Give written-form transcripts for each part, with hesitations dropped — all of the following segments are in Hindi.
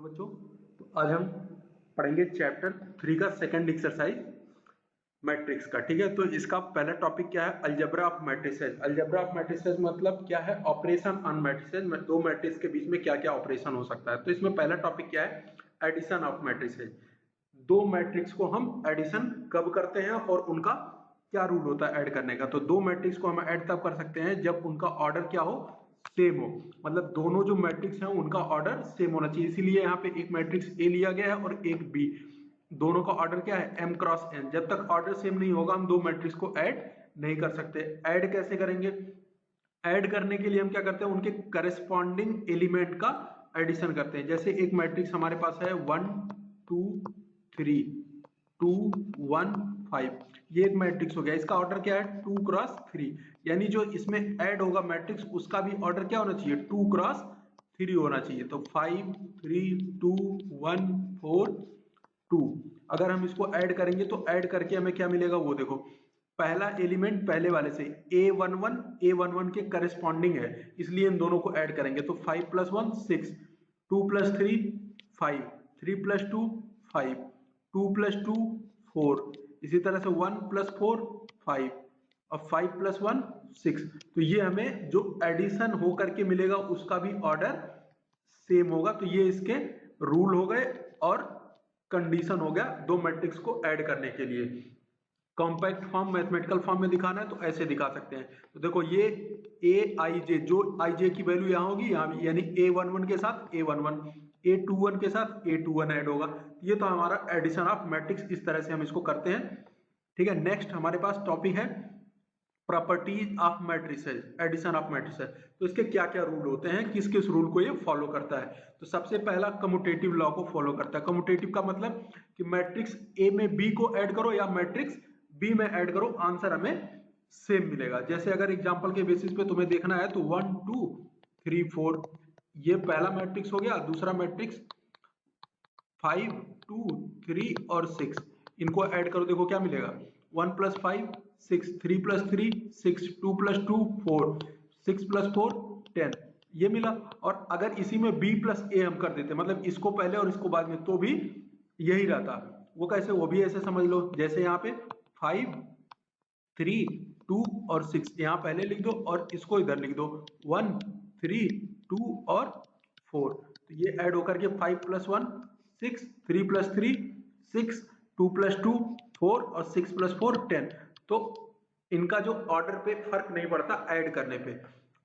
बच्चों, तो आज हम पढ़ेंगे चैप्टर 3 का सेकंड एक्सरसाइज मैट्रिक्स का। ठीक है, तो इसका पहला टॉपिक क्या है? Algebra of matrices. Algebra of matrices मतलब क्या है? Operation on matrices. दो मैट्रिक्स के बीच में क्या क्या ऑपरेशन हो सकता है। तो इसमें पहला टॉपिक क्या है? Addition of matrices. दो मैट्रिक्स को हम एडिशन कब करते हैं और उनका क्या रूल होता है ऐड करने का। तो दो मैट्रिक्स को हम ऐड तब कर सकते हैं जब उनका ऑर्डर क्या हो? सेम हो। मतलब दोनों जो मैट्रिक्स हैं उनका ऑर्डर सेम होना चाहिए। इसीलिए यहाँ पे एक मैट्रिक्स ए लिया गया है और एक बी। दोनों का ऑर्डर क्या है? m cross n। जब तक ऑर्डर सेम नहीं होगा हम दो मैट्रिक्स को ऐड नहीं कर सकते। ऐड कैसे करेंगे? ऐड करने के लिए हम क्या करते हैं? उनके करस्पॉन्डिंग एलिमेंट का एडिशन करते हैं। जैसे एक मैट्रिक्स हमारे पास है 1 2 3 2 1 5। ये एक मैट्रिक्स हो गया। इसका ऑर्डर क्या है? 2 क्रॉस 3। यानी जो इसमें ऐड होगा मैट्रिक्स उसका भी ऑर्डर क्या होना चाहिए? 2 क्रॉस 3 होना चाहिए। तो 5 3 2 1 4 2। अगर हम इसको ऐड करेंगे तो ऐड करके हमें क्या मिलेगा वो देखो। पहला एलिमेंट पहले वाले से a11 के करस्पॉन्डिंग है, इसलिए इन दोनों को ऐड करेंगे। तो 5 + 1 6, 2 + 3 5, 3 + 2 5, 2 + 2 4। इसी तरह से 1 + 4 5 और 5 + 1 6। तो ये हमें जो एडिशन हो करके मिलेगा उसका भी ऑर्डर सेम होगा। तो ये इसके रूल हो गए और कंडीशन हो गया दो मैट्रिक्स को ऐड करने के लिए। कॉम्पैक्ट फॉर्म मैथमेटिकल फॉर्म में दिखाना है तो ऐसे दिखा सकते हैं। तो देखो ये ए आई जे, जो आई जे की वैल्यू यहाँ होगी यहाँ भी, यानी A11 के साथ A11, A21 के साथ A21 ऐड होगा। ये तो हमारा एडिशन ऑफ मैट्रिक्स, इस तरह से हम इसको करते हैं। ठीक है, नेक्स्ट हमारे पास टॉपिक है properties of matrices, addition of matrices. तो इसके क्या क्या रूल होते हैं, किस किस रूल को ये फॉलो करता है। तो सबसे पहला कम्यूटेटिव लॉ को फॉलो करता है। कम्यूटेटिव का मतलब कि मैट्रिक्स ए में बी को ऐड करो या मैट्रिक्स बी में ऐड करो, आंसर हमें सेम मिलेगा। जैसे अगर एग्जांपल के बेसिस पे तुम्हें देखना है तो 1 2 3 4 ये पहला मैट्रिक्स हो गया। दूसरा मैट्रिक्स 5 2 3 और 6, इनको ऐड करो, देखो क्या मिलेगा। 1 + 5 6, 3 + 3 6, 2 + 2 4, 6 + 4 10, ये मिला। और अगर इसी में b + a हम कर देते, मतलब इसको पहले और इसको बाद में, तो भी यही रहता। वो कैसे? वो भी ऐसे समझ लो, जैसे यहाँ पे 5 3 2 और 6 यहाँ पहले लिख दो और इसको इधर लिख दो 1 3 2 और 4। तो ये ऐड होकर के 5 + 1 6, 3 + 3 6, 2 + 2 4 और 6 + 4 10। तो इनका जो ऑर्डर पे फर्क नहीं पड़ता ऐड करने पे।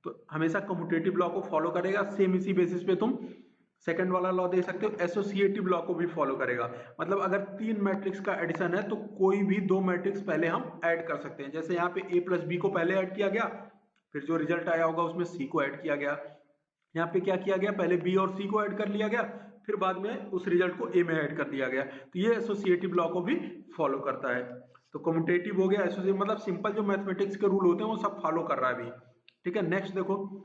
तो हमेशा कम्यूटेटिव लॉ को फॉलो करेगा। सेम इसी बेसिस पे तुम सेकंड वाला लॉ देख सकते हो, एसोसिएटिव लॉ को भी फॉलो करेगा। मतलब अगर तीन मैट्रिक्स का एडिशन है तो कोई भी दो मैट्रिक्स पहले हम ऐड कर सकते हैं। जैसे यहाँ पे a + b को पहले ऐड किया गया, फिर जो रिजल्ट आया होगा उसमें c को ऐड किया गया। यहाँ पे क्या किया गया? पहले b और c को ऐड कर लिया गया, फिर बाद में उस रिजल्ट को a में ऐड कर दिया गया। तो ये एसोसिएटिव लॉ को भी फॉलो करता है। तो कम्यूटेटिव हो गया, एसोसिएटिव मतलब सिंपल जो मैथमेटिक्स के रूल होते हैं वो सब फॉलो कर रहा है अभी। ठीक है, नेक्स्ट देखो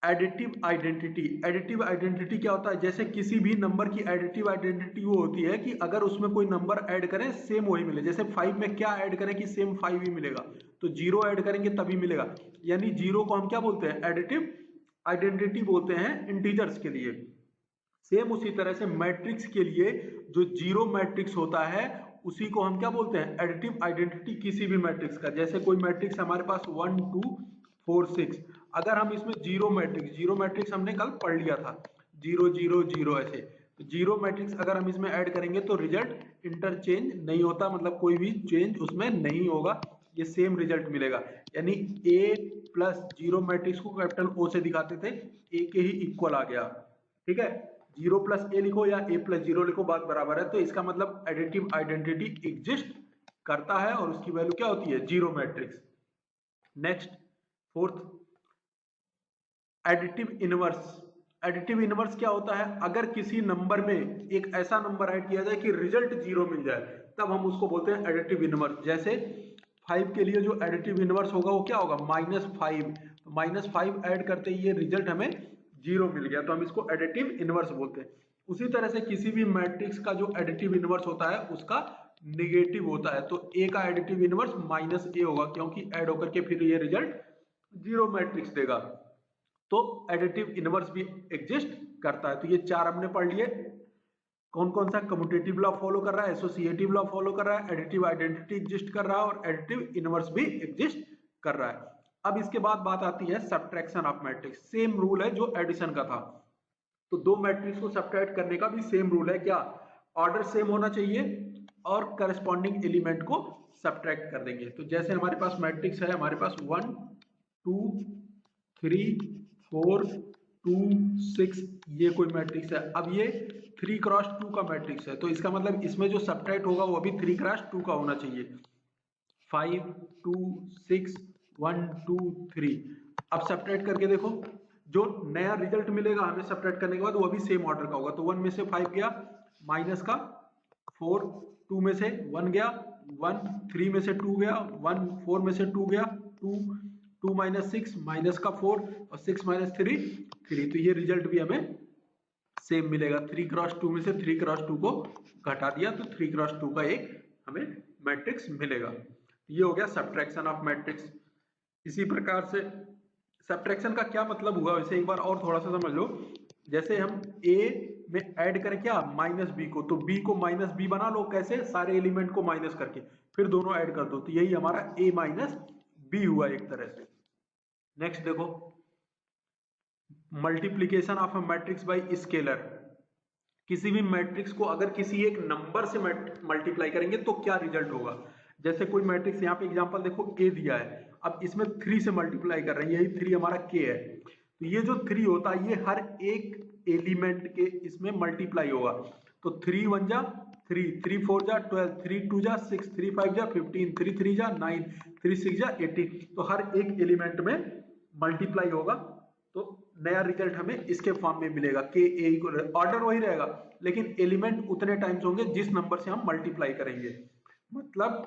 एडिटिव आइडेंटिटी। एडिटिव आइडेंटिटी क्या होता है? जैसे किसी भी नंबर की एडिटिव आइडेंटिटी वो होती है कि अगर उसमें कोई नंबर ऐड करें सेम वही मिले। जैसे 5 में क्या ऐड करें कि सेम 5 ही मिलेगा, तो 0 ऐड करेंगे तभी मिलेगा। यानी 0 को हम क्या बोलते हैं? एडिटिव आइडेंटिटी बोलते हैं इंटीजर्स के लिए। सेम उसी तरह से मैट्रिक्स के लिए जो जीरो मैट्रिक्स होता है उसी को हम क्या बोलते हैं? एडिटिव आइडेंटिटी किसी भी मैट्रिक्स का। जैसे कोई मैट्रिक्स हमारे पास 1 2 4 6, अगर हम इसमें जीरो मैट्रिक्स हमने कल पढ़ लिया था 0 0 0 ऐसे। तो जीरो मैट्रिक्स अगर हम इसमें ऐड करेंगे तो रिजल्ट इंटरचेंज नहीं होता, मतलब कोई भी चेंज उसमें नहीं होगा, ये सेम रिजल्ट मिलेगा। यानी a + जीरो मैट्रिक्स को कैपिटल O से दिखाते थे, a के ही इक्वल आ गया। ठीक है, 0 + a लिखो या a + 0 लिखो, बात बराबर है। तो इसका मतलब एडिटिव आइडेंटिटी एग्जिस्ट करता है और उसकी वैल्यू क्या होती है? Zero matrix. Next fourth, additive inverse. Additive inverse क्या होता है? अगर किसी नंबर में एक ऐसा नंबर ऐड किया जाए कि रिजल्ट जीरो मिल जाए, तब हम उसको बोलते हैं एडिटिव इनवर्स। जैसे 5 के लिए जो एडिटिव इनवर्स होगा वो क्या होगा? -5। तो -5 ऐड करते ही ये रिजल्ट हमें जीरो मिल गया, तो हम इसको एडिटिव इनवर्स बोलते हैं। उसी तरह से किसी भी मैट्रिक्स का जो एडिटिव इनवर्स होता है उसका निगेटिव होता है। तो a का एडिटिव इनवर्स -a होगा, क्योंकि ऐड होकर के फिर ये रिजल्ट जीरो मैट्रिक्स देगा। तो एडिटिव इनवर्स भी एग्जिस्ट करता है। तो ये 4 हमने पढ़ लिए। कौन कौन सा? कम्यूटेटिव लॉ फॉलो कर रहा है, एसोसिएटिव लॉ फॉलो कर रहा है, एडिटिव आइडेंटिटी एग्जिस्ट कर रहा है और एडिटिव इनवर्स भी एग्जिस्ट कर रहा है। अब इसके बाद बात आती है subtraction of matrix. Same rule है जो एडिशन का था, तो दो मैट्रिक्स को सब्ट्रैक्ट करने का भी सेम रूल है। क्या? ऑर्डर सेम होना चाहिए और करस्पॉन्डिंग एलिमेंट को सब्ट्रैक्ट कर देंगे। तो जैसे हमारे पास मैट्रिक्स है, हमारे पास 1 2 3 4 2 6, ये कोई मैट्रिक्स है। अब ये 3 क्रॉस 2 का मैट्रिक्स है, तो इसका मतलब इसमें जो सब्ट्रैक्ट होगा वो भी 3 क्रॉस 2 का होना चाहिए। 5 2 6 1 2 3। अब सब्ट्रैक्ट करके देखो, जो नया रिजल्ट मिलेगा हमें सब्ट्रैक्ट करने के बाद वो भी सेम ऑर्डर का होगा। तो 1 में से 5 गया, माइनस का 4, 2 में से 1 गया 1, 3 में से 2 गया 1, 4 में से 2 गया 2, 2 माइनस 6 माइनस का 4 और 6 माइनस 3 3। तो ये रिजल्ट भी हमें सेम मिलेगा। 3 क्रॉस 2 में से 3 क्रॉस 2 को घटा दिया तो 3 क्रॉस 2 का एक हमें मैट्रिक्स मिलेगा। ये हो गया सब्ट्रैक्शन ऑफ मैट्रिक्स। इसी प्रकार से सब्ट्रैक्शन का क्या मतलब हुआ वैसे एक बार और थोड़ा सा समझ लो। जैसे हम a में ऐड करें क्या? माइनस b को, तो b को माइनस b बना लो। कैसे? सारे एलिमेंट को माइनस करके फिर दोनों ऐड कर दो, तो यही हमारा a माइनस b हुआ एक तरह से। नेक्स्ट देखो, multiplication of a matrix bye scalar. किसी भी मैट्रिक्स को अगर किसी एक नंबर से मल्टीप्लाई करेंगे तो क्या रिजल्ट होगा। जैसे कोई मैट्रिक्स, यहाँ पे एग्जांपल देखो a दिया है, अब इसमें 3 से मल्टीप्लाई कर रहे हैं, यही 3 हमारा k है। तो ये जो 3 होता है ये हर एक एलिमेंट के इसमें मल्टीप्लाई होगा। तो 3 1 जा 3, 3 4 जा 12, 3 2 जा 6, 3 5 जा 15, 3 3 जा 9, 3 6 जा 18। तो हर एक एलिमेंट में मल्टीप्लाई होगा, तो नया रिजल्ट हमें इसके फॉर्म में मिलेगा। के ए ऑर्डर वही रहेगा, लेकिन एलिमेंट उतने टाइम्स होंगे जिस नंबर से हम मल्टीप्लाई करेंगे। मतलब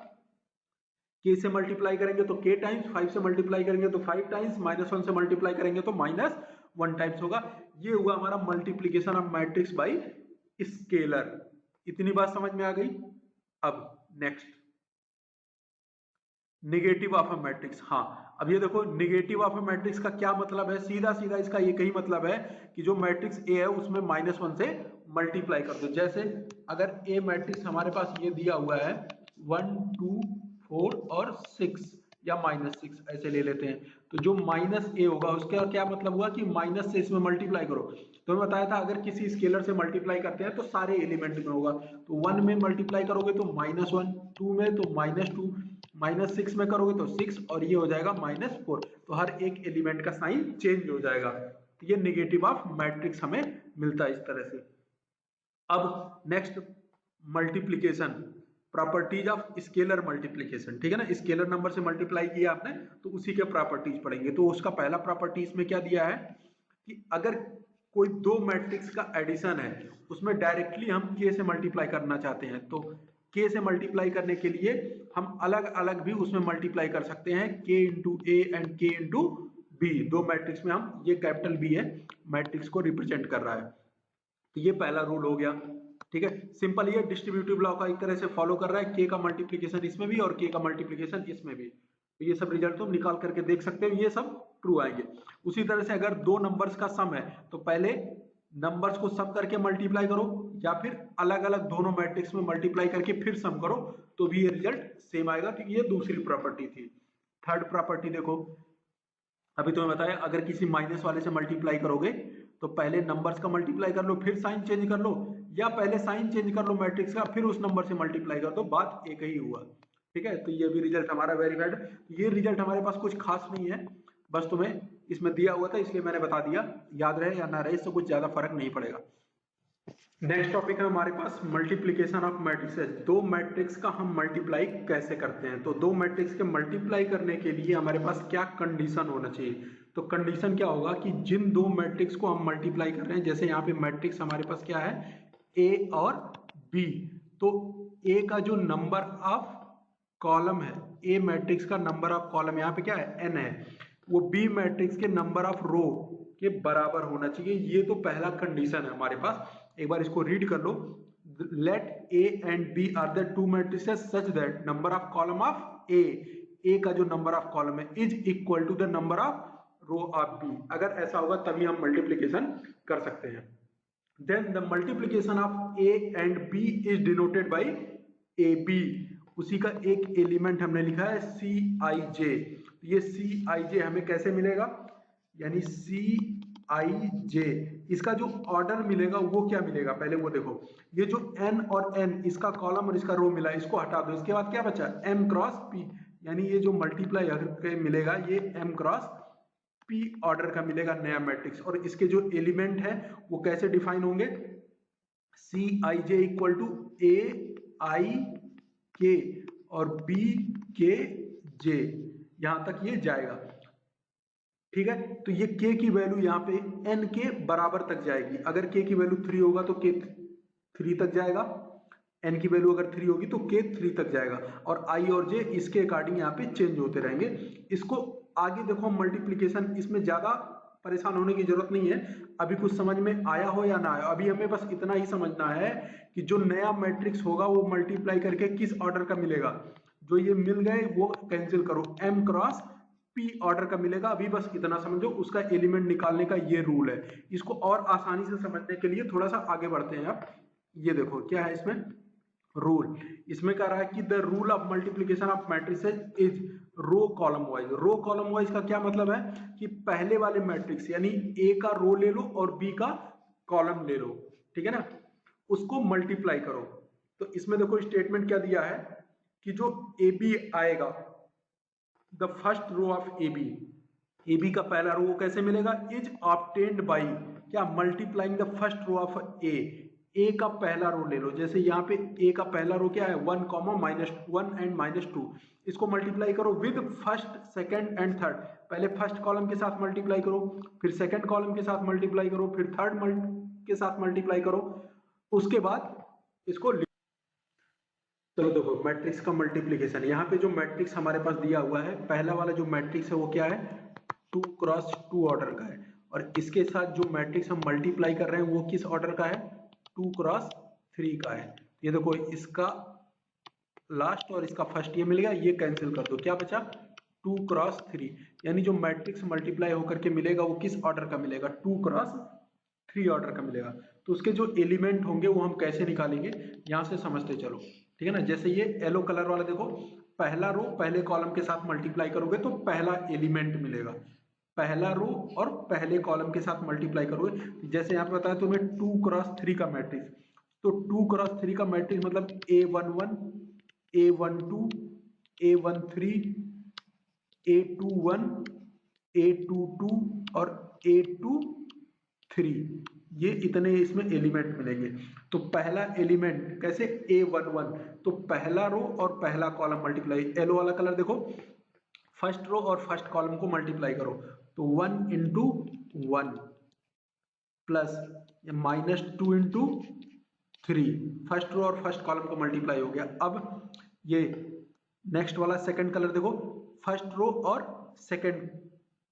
k से मल्टीप्लाई करेंगे तो k टाइम्स, 5 से मल्टीप्लाई करेंगे तो 5 टाइम्स, -1 से मल्टीप्लाई करेंगे तो -1 टाइम्स होगा। ये हुआ हमारा multiplication of matrix bye scalar. इतनी बात समझ में आ गई। अब next, negative of a matrix. हाँ, अब ये देखो निगेटिव ऑफ अ मैट्रिक्स का क्या मतलब है। सीधा सीधा इसका एक ही मतलब है कि जो मैट्रिक्स A है उसमें -1 से मल्टीप्लाई कर दो। जैसे अगर A मैट्रिक्स हमारे पास ये दिया हुआ है 1 2 4 और 6 या -6 ऐसे ले लेते हैं, तो जो -a होगा उसका क्या मतलब हुआ कि माइनस से इसमें मल्टीप्लाई करो। तो मैं बताया था अगर किसी स्केलर से मल्टीप्लाई करते हैं तो सारे एलिमेंट में होगा। तो 1 में मल्टीप्लाई करोगे तो -1, 2 में तो -2, -6 में करोगे तो 6 और ये हो जाएगा -4। तो हर एक एलिमेंट का साइन चेंज हो जाएगा। तो ये निगेटिव ऑफ मैट्रिक्स हमें मिलता है इस तरह से। अब next, multiplication, properties of scalar multiplication. ठीक है ना, स्केलर नंबर से मल्टीप्लाई किया आपने तो उसी के प्रॉपर्टीज पढ़ेंगे। तो उसका पहला प्रॉपर्टी इसमें क्या दिया है कि अगर कोई दो मैट्रिक्स का एडिशन है उसमें डायरेक्टली हम k से मल्टीप्लाई करना चाहते हैं, तो k से मल्टीप्लाई करने के लिए हम अलग अलग भी उसमें मल्टीप्लाई कर सकते हैं, k into A and k into B. दो मैट्रिक्स में हम, ये कैपिटल B है, मैट्रिक्स को रिप्रेजेंट कर रहा है। तो ये पहला रूल हो गया। ठीक है, सिंपल, ये डिस्ट्रीब्यूटिव लॉ का एक तरह से फॉलो कर रहा है। k का मल्टीप्लिकेशन इसमें भी और k का मल्टीप्लिकेशन इसमें भी। तो ये सब रिजल्ट तुम निकाल करके देख सकते हो, ये सब ट्रू आएंगे। उसी तरह से अगर दो नंबर्स का सम है तो पहले नंबर्स को सम करके मल्टीप्लाई करो, या फिर अलग अलग दोनों मैट्रिक्स में मल्टीप्लाई करके फिर सम करो, तो भी ये रिजल्ट सेम आएगा। तो ये दूसरी प्रॉपर्टी थी। थर्ड प्रॉपर्टी देखो, अभी तुम्हें बताया अगर किसी माइनस वाले से मल्टीप्लाई करोगे तो पहले नंबर्स का मल्टीप्लाई कर लो फिर साइन चेंज कर लो, या पहले साइन चेंज कर लो मैट्रिक्स का फिर उस नंबर से मल्टीप्लाई कर दो, बात एक ही हुआ। ठीक है, तो ये भी रिजल्ट हमारा वेरीफाइड। ये रिजल्ट हमारे पास कुछ खास नहीं है, बस तुम्हें इसमें दिया हुआ था इसलिए मैंने बता दिया, याद रहे या ना रहे इससे कुछ ज्यादा फर्क नहीं पड़ेगा। नेक्स्ट टॉपिक है हमारे पास मल्टीप्लिकेशन ऑफ मैट्रिक्सेस। दो मैट्रिक्स का हम मल्टीप्लाई कैसे करते हैं। तो दो मैट्रिक्स के मल्टीप्लाई करने के लिए हमारे पास क्या कंडीशन होना चाहिए। तो कंडीशन क्या होगा कि जिन दो मैट्रिक्स को हम मल्टीप्लाई कर रहे हैं, जैसे यहाँ पे मैट्रिक्स हमारे पास क्या है A और B, तो A का जो नंबर ऑफ कॉलम है, A मैट्रिक्स का नंबर ऑफ कॉलम यहाँ पे क्या है n है, वो B मैट्रिक्स के नंबर ऑफ रो के बराबर होना चाहिए। ये तो पहला कंडीशन है हमारे पास। एक बार इसको रीड कर लो, let A and B are the two matrices such that number of column of A का जो नंबर ऑफ कॉलम है is equal to the number of row of B. अगर ऐसा होगा तभी हम मल्टीप्लीकेशन कर सकते हैं। Then the multiplication of A and B is denoted by A B. उसी का एक एलिमेंट हमने लिखा है सी आई जे। ये सी आई जे हमें कैसे मिलेगा, यानी सी आई जे, इसका जो ऑर्डर मिलेगा वो क्या मिलेगा, पहले वो देखो। ये जो n और n, इसका कॉलम और इसका रो मिला, इसको हटा दो। इसके बाद क्या बचा, m क्रॉस p, यानी ये जो मल्टीप्लाई करके मिलेगा ये m क्रॉस p ऑर्डर का मिलेगा नया मैट्रिक्स। और इसके जो एलिमेंट है वो कैसे डिफाइन होंगे, सी आई जे इक्वल टू ए आई के और बी के जे, यहां तक ये जाएगा। ठीक है, तो ये k की वैल्यू यहाँ पे n के बराबर तक जाएगी। अगर k की वैल्यू 3 होगा तो k 3 तक जाएगा, n की वैल्यू अगर 3 होगी तो k 3 तक जाएगा, और i और j इसके अकॉर्डिंग यहाँ पे चेंज होते रहेंगे। इसको आगे देखो मल्टीप्लीकेशन, इसमें ज्यादा परेशान होने की जरूरत नहीं है। अभी कुछ समझ में आया हो या ना आया, अभी हमें बस इतना ही समझना है कि जो नया मैट्रिक्स होगा वो मल्टीप्लाई करके किस ऑर्डर का मिलेगा। जो ये मिल गए वो कैंसिल करो, m क्रॉस p ऑर्डर का मिलेगा। अभी बस इतना समझो, उसका एलिमेंट निकालने का ये रूल है। इसको और आसानी से समझने के लिए थोड़ा सा आगे बढ़ते हैं। अब ये देखो क्या है इसमें रूल। इसमें कह रहा है कि the rule of multiplication of matrices is row column wise. Row column wise का क्या मतलब है कि पहले वाले मैट्रिक्स यानी ए का रो ले लो और बी का कॉलम ले लो, ठीक है ना, उसको मल्टीप्लाई करो। तो इसमें देखो स्टेटमेंट क्या दिया है कि जो ए बी आएगा, the first row of A B का पहला रो कैसे मिलेगा, इज ऑब्टेन्ड बाई क्या, multiplying the first row of A का पहला रो ले लो। जैसे यहाँ पे ए का पहला रो क्या है 1, -1 एंड -2, इसको मल्टीप्लाई करो with first, second and third. पहले फर्स्ट कॉलम के साथ मल्टीप्लाई करो, फिर सेकंड कॉलम के साथ मल्टीप्लाई करो, फिर थर्ड के साथ मल्टीप्लाई करो, उसके बाद इसको। चलो देखो मैट्रिक्स का मल्टीप्लीकेशन, यहाँ पे जो मैट्रिक्स हमारे पास दिया हुआ है, पहला वाला जो मैट्रिक्स है वो क्या है 2 क्रॉस 2 ऑर्डर का है, और इसके साथ जो मैट्रिक्स हम मल्टीप्लाई कर रहे हैं वो किस ऑर्डर का है 2 क्रॉस 3 का है। ये देखो इसका लास्ट और इसका फर्स्ट ये मिल गया, ये कैंसिल कर दो, क्या बचा 2 क्रॉस 3, यानी जो मैट्रिक्स मल्टीप्लाई होकर के मिलेगा वो किस ऑर्डर का मिलेगा 2 क्रॉस 3 ऑर्डर का मिलेगा। तो उसके जो एलिमेंट होंगे वो हम कैसे निकालेंगे यहाँ से समझते चलो, ठीक है ना। जैसे ये येलो कलर वाला देखो, पहला रो पहले कॉलम के साथ मल्टीप्लाई करोगे तो पहला एलिमेंट मिलेगा, पहला रो और पहले कॉलम के साथ मल्टीप्लाई करोगे। जैसे यहाँ पे बताया तुम्हें 2 क्रॉस 3 का मैट्रिक्स, तो 2 क्रॉस 3 का मैट्रिक्स मतलब A11, A12, A13, A21, A22 और A23, ये इतने इसमें एलिमेंट मिलेंगे। तो पहला एलिमेंट कैसे A11, तो पहला रो और पहला कॉलम मल्टीप्लाई, येलो वाला कलर देखो, फर्स्ट रो और फर्स्ट कॉलम को मल्टीप्लाई करो, तो 1 into 1 plus -2 into 3, first row और फर्स्ट कॉलम को मल्टीप्लाई हो गया। अब ये नेक्स्ट वाला सेकंड कलर देखो, फर्स्ट रो और सेकंड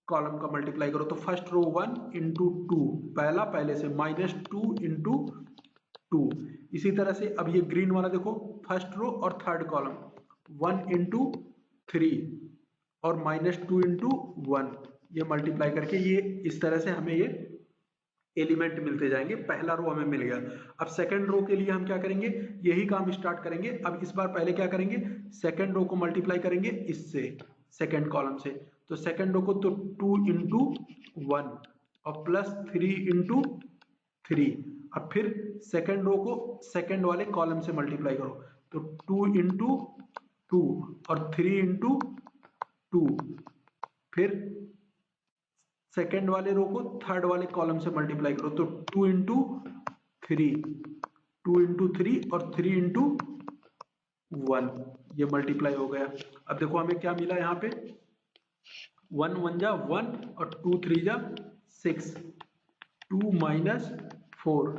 कॉलम का मल्टीप्लाई करो, तो फर्स्ट रो 1 इंटू 2, पहला पहले से -2 इंटू 2। इसी तरह से अब ये ग्रीन वाला देखो, फर्स्ट रो और थर्ड कॉलम 1 इंटू 3 और -2 इंटू 1, ये मल्टीप्लाई करके ये इस तरह से हमें ये एलिमेंट मिलते जाएंगे। पहला रो हमें मिल गया। अब सेकंड रो के लिए हम क्या करेंगे, यही काम स्टार्ट करेंगे। अब इस बार पहले क्या करेंगे, सेकंड रो को मल्टीप्लाई करेंगे इससे, सेकंड कॉलम से, तो सेकंड रो को तो 2 इंटू 1 और प्लस 3 इंटू 3। अब फिर सेकंड रो को सेकंड वाले कॉलम से मल्टीप्लाई करो, तो 2 इंटू 2 और 3 इंटू 2। फिर सेकेंड वाले रो को थर्ड वाले कॉलम से मल्टीप्लाई करो, तो 2 इंटू 3, 2 इंटू 3 और 3 इंटू 1, ये मल्टीप्लाई हो गया। अब देखो हमें क्या मिला यहाँ पे, 1 1 जा 1 और 2 3 जा 6, 2 माइनस 4,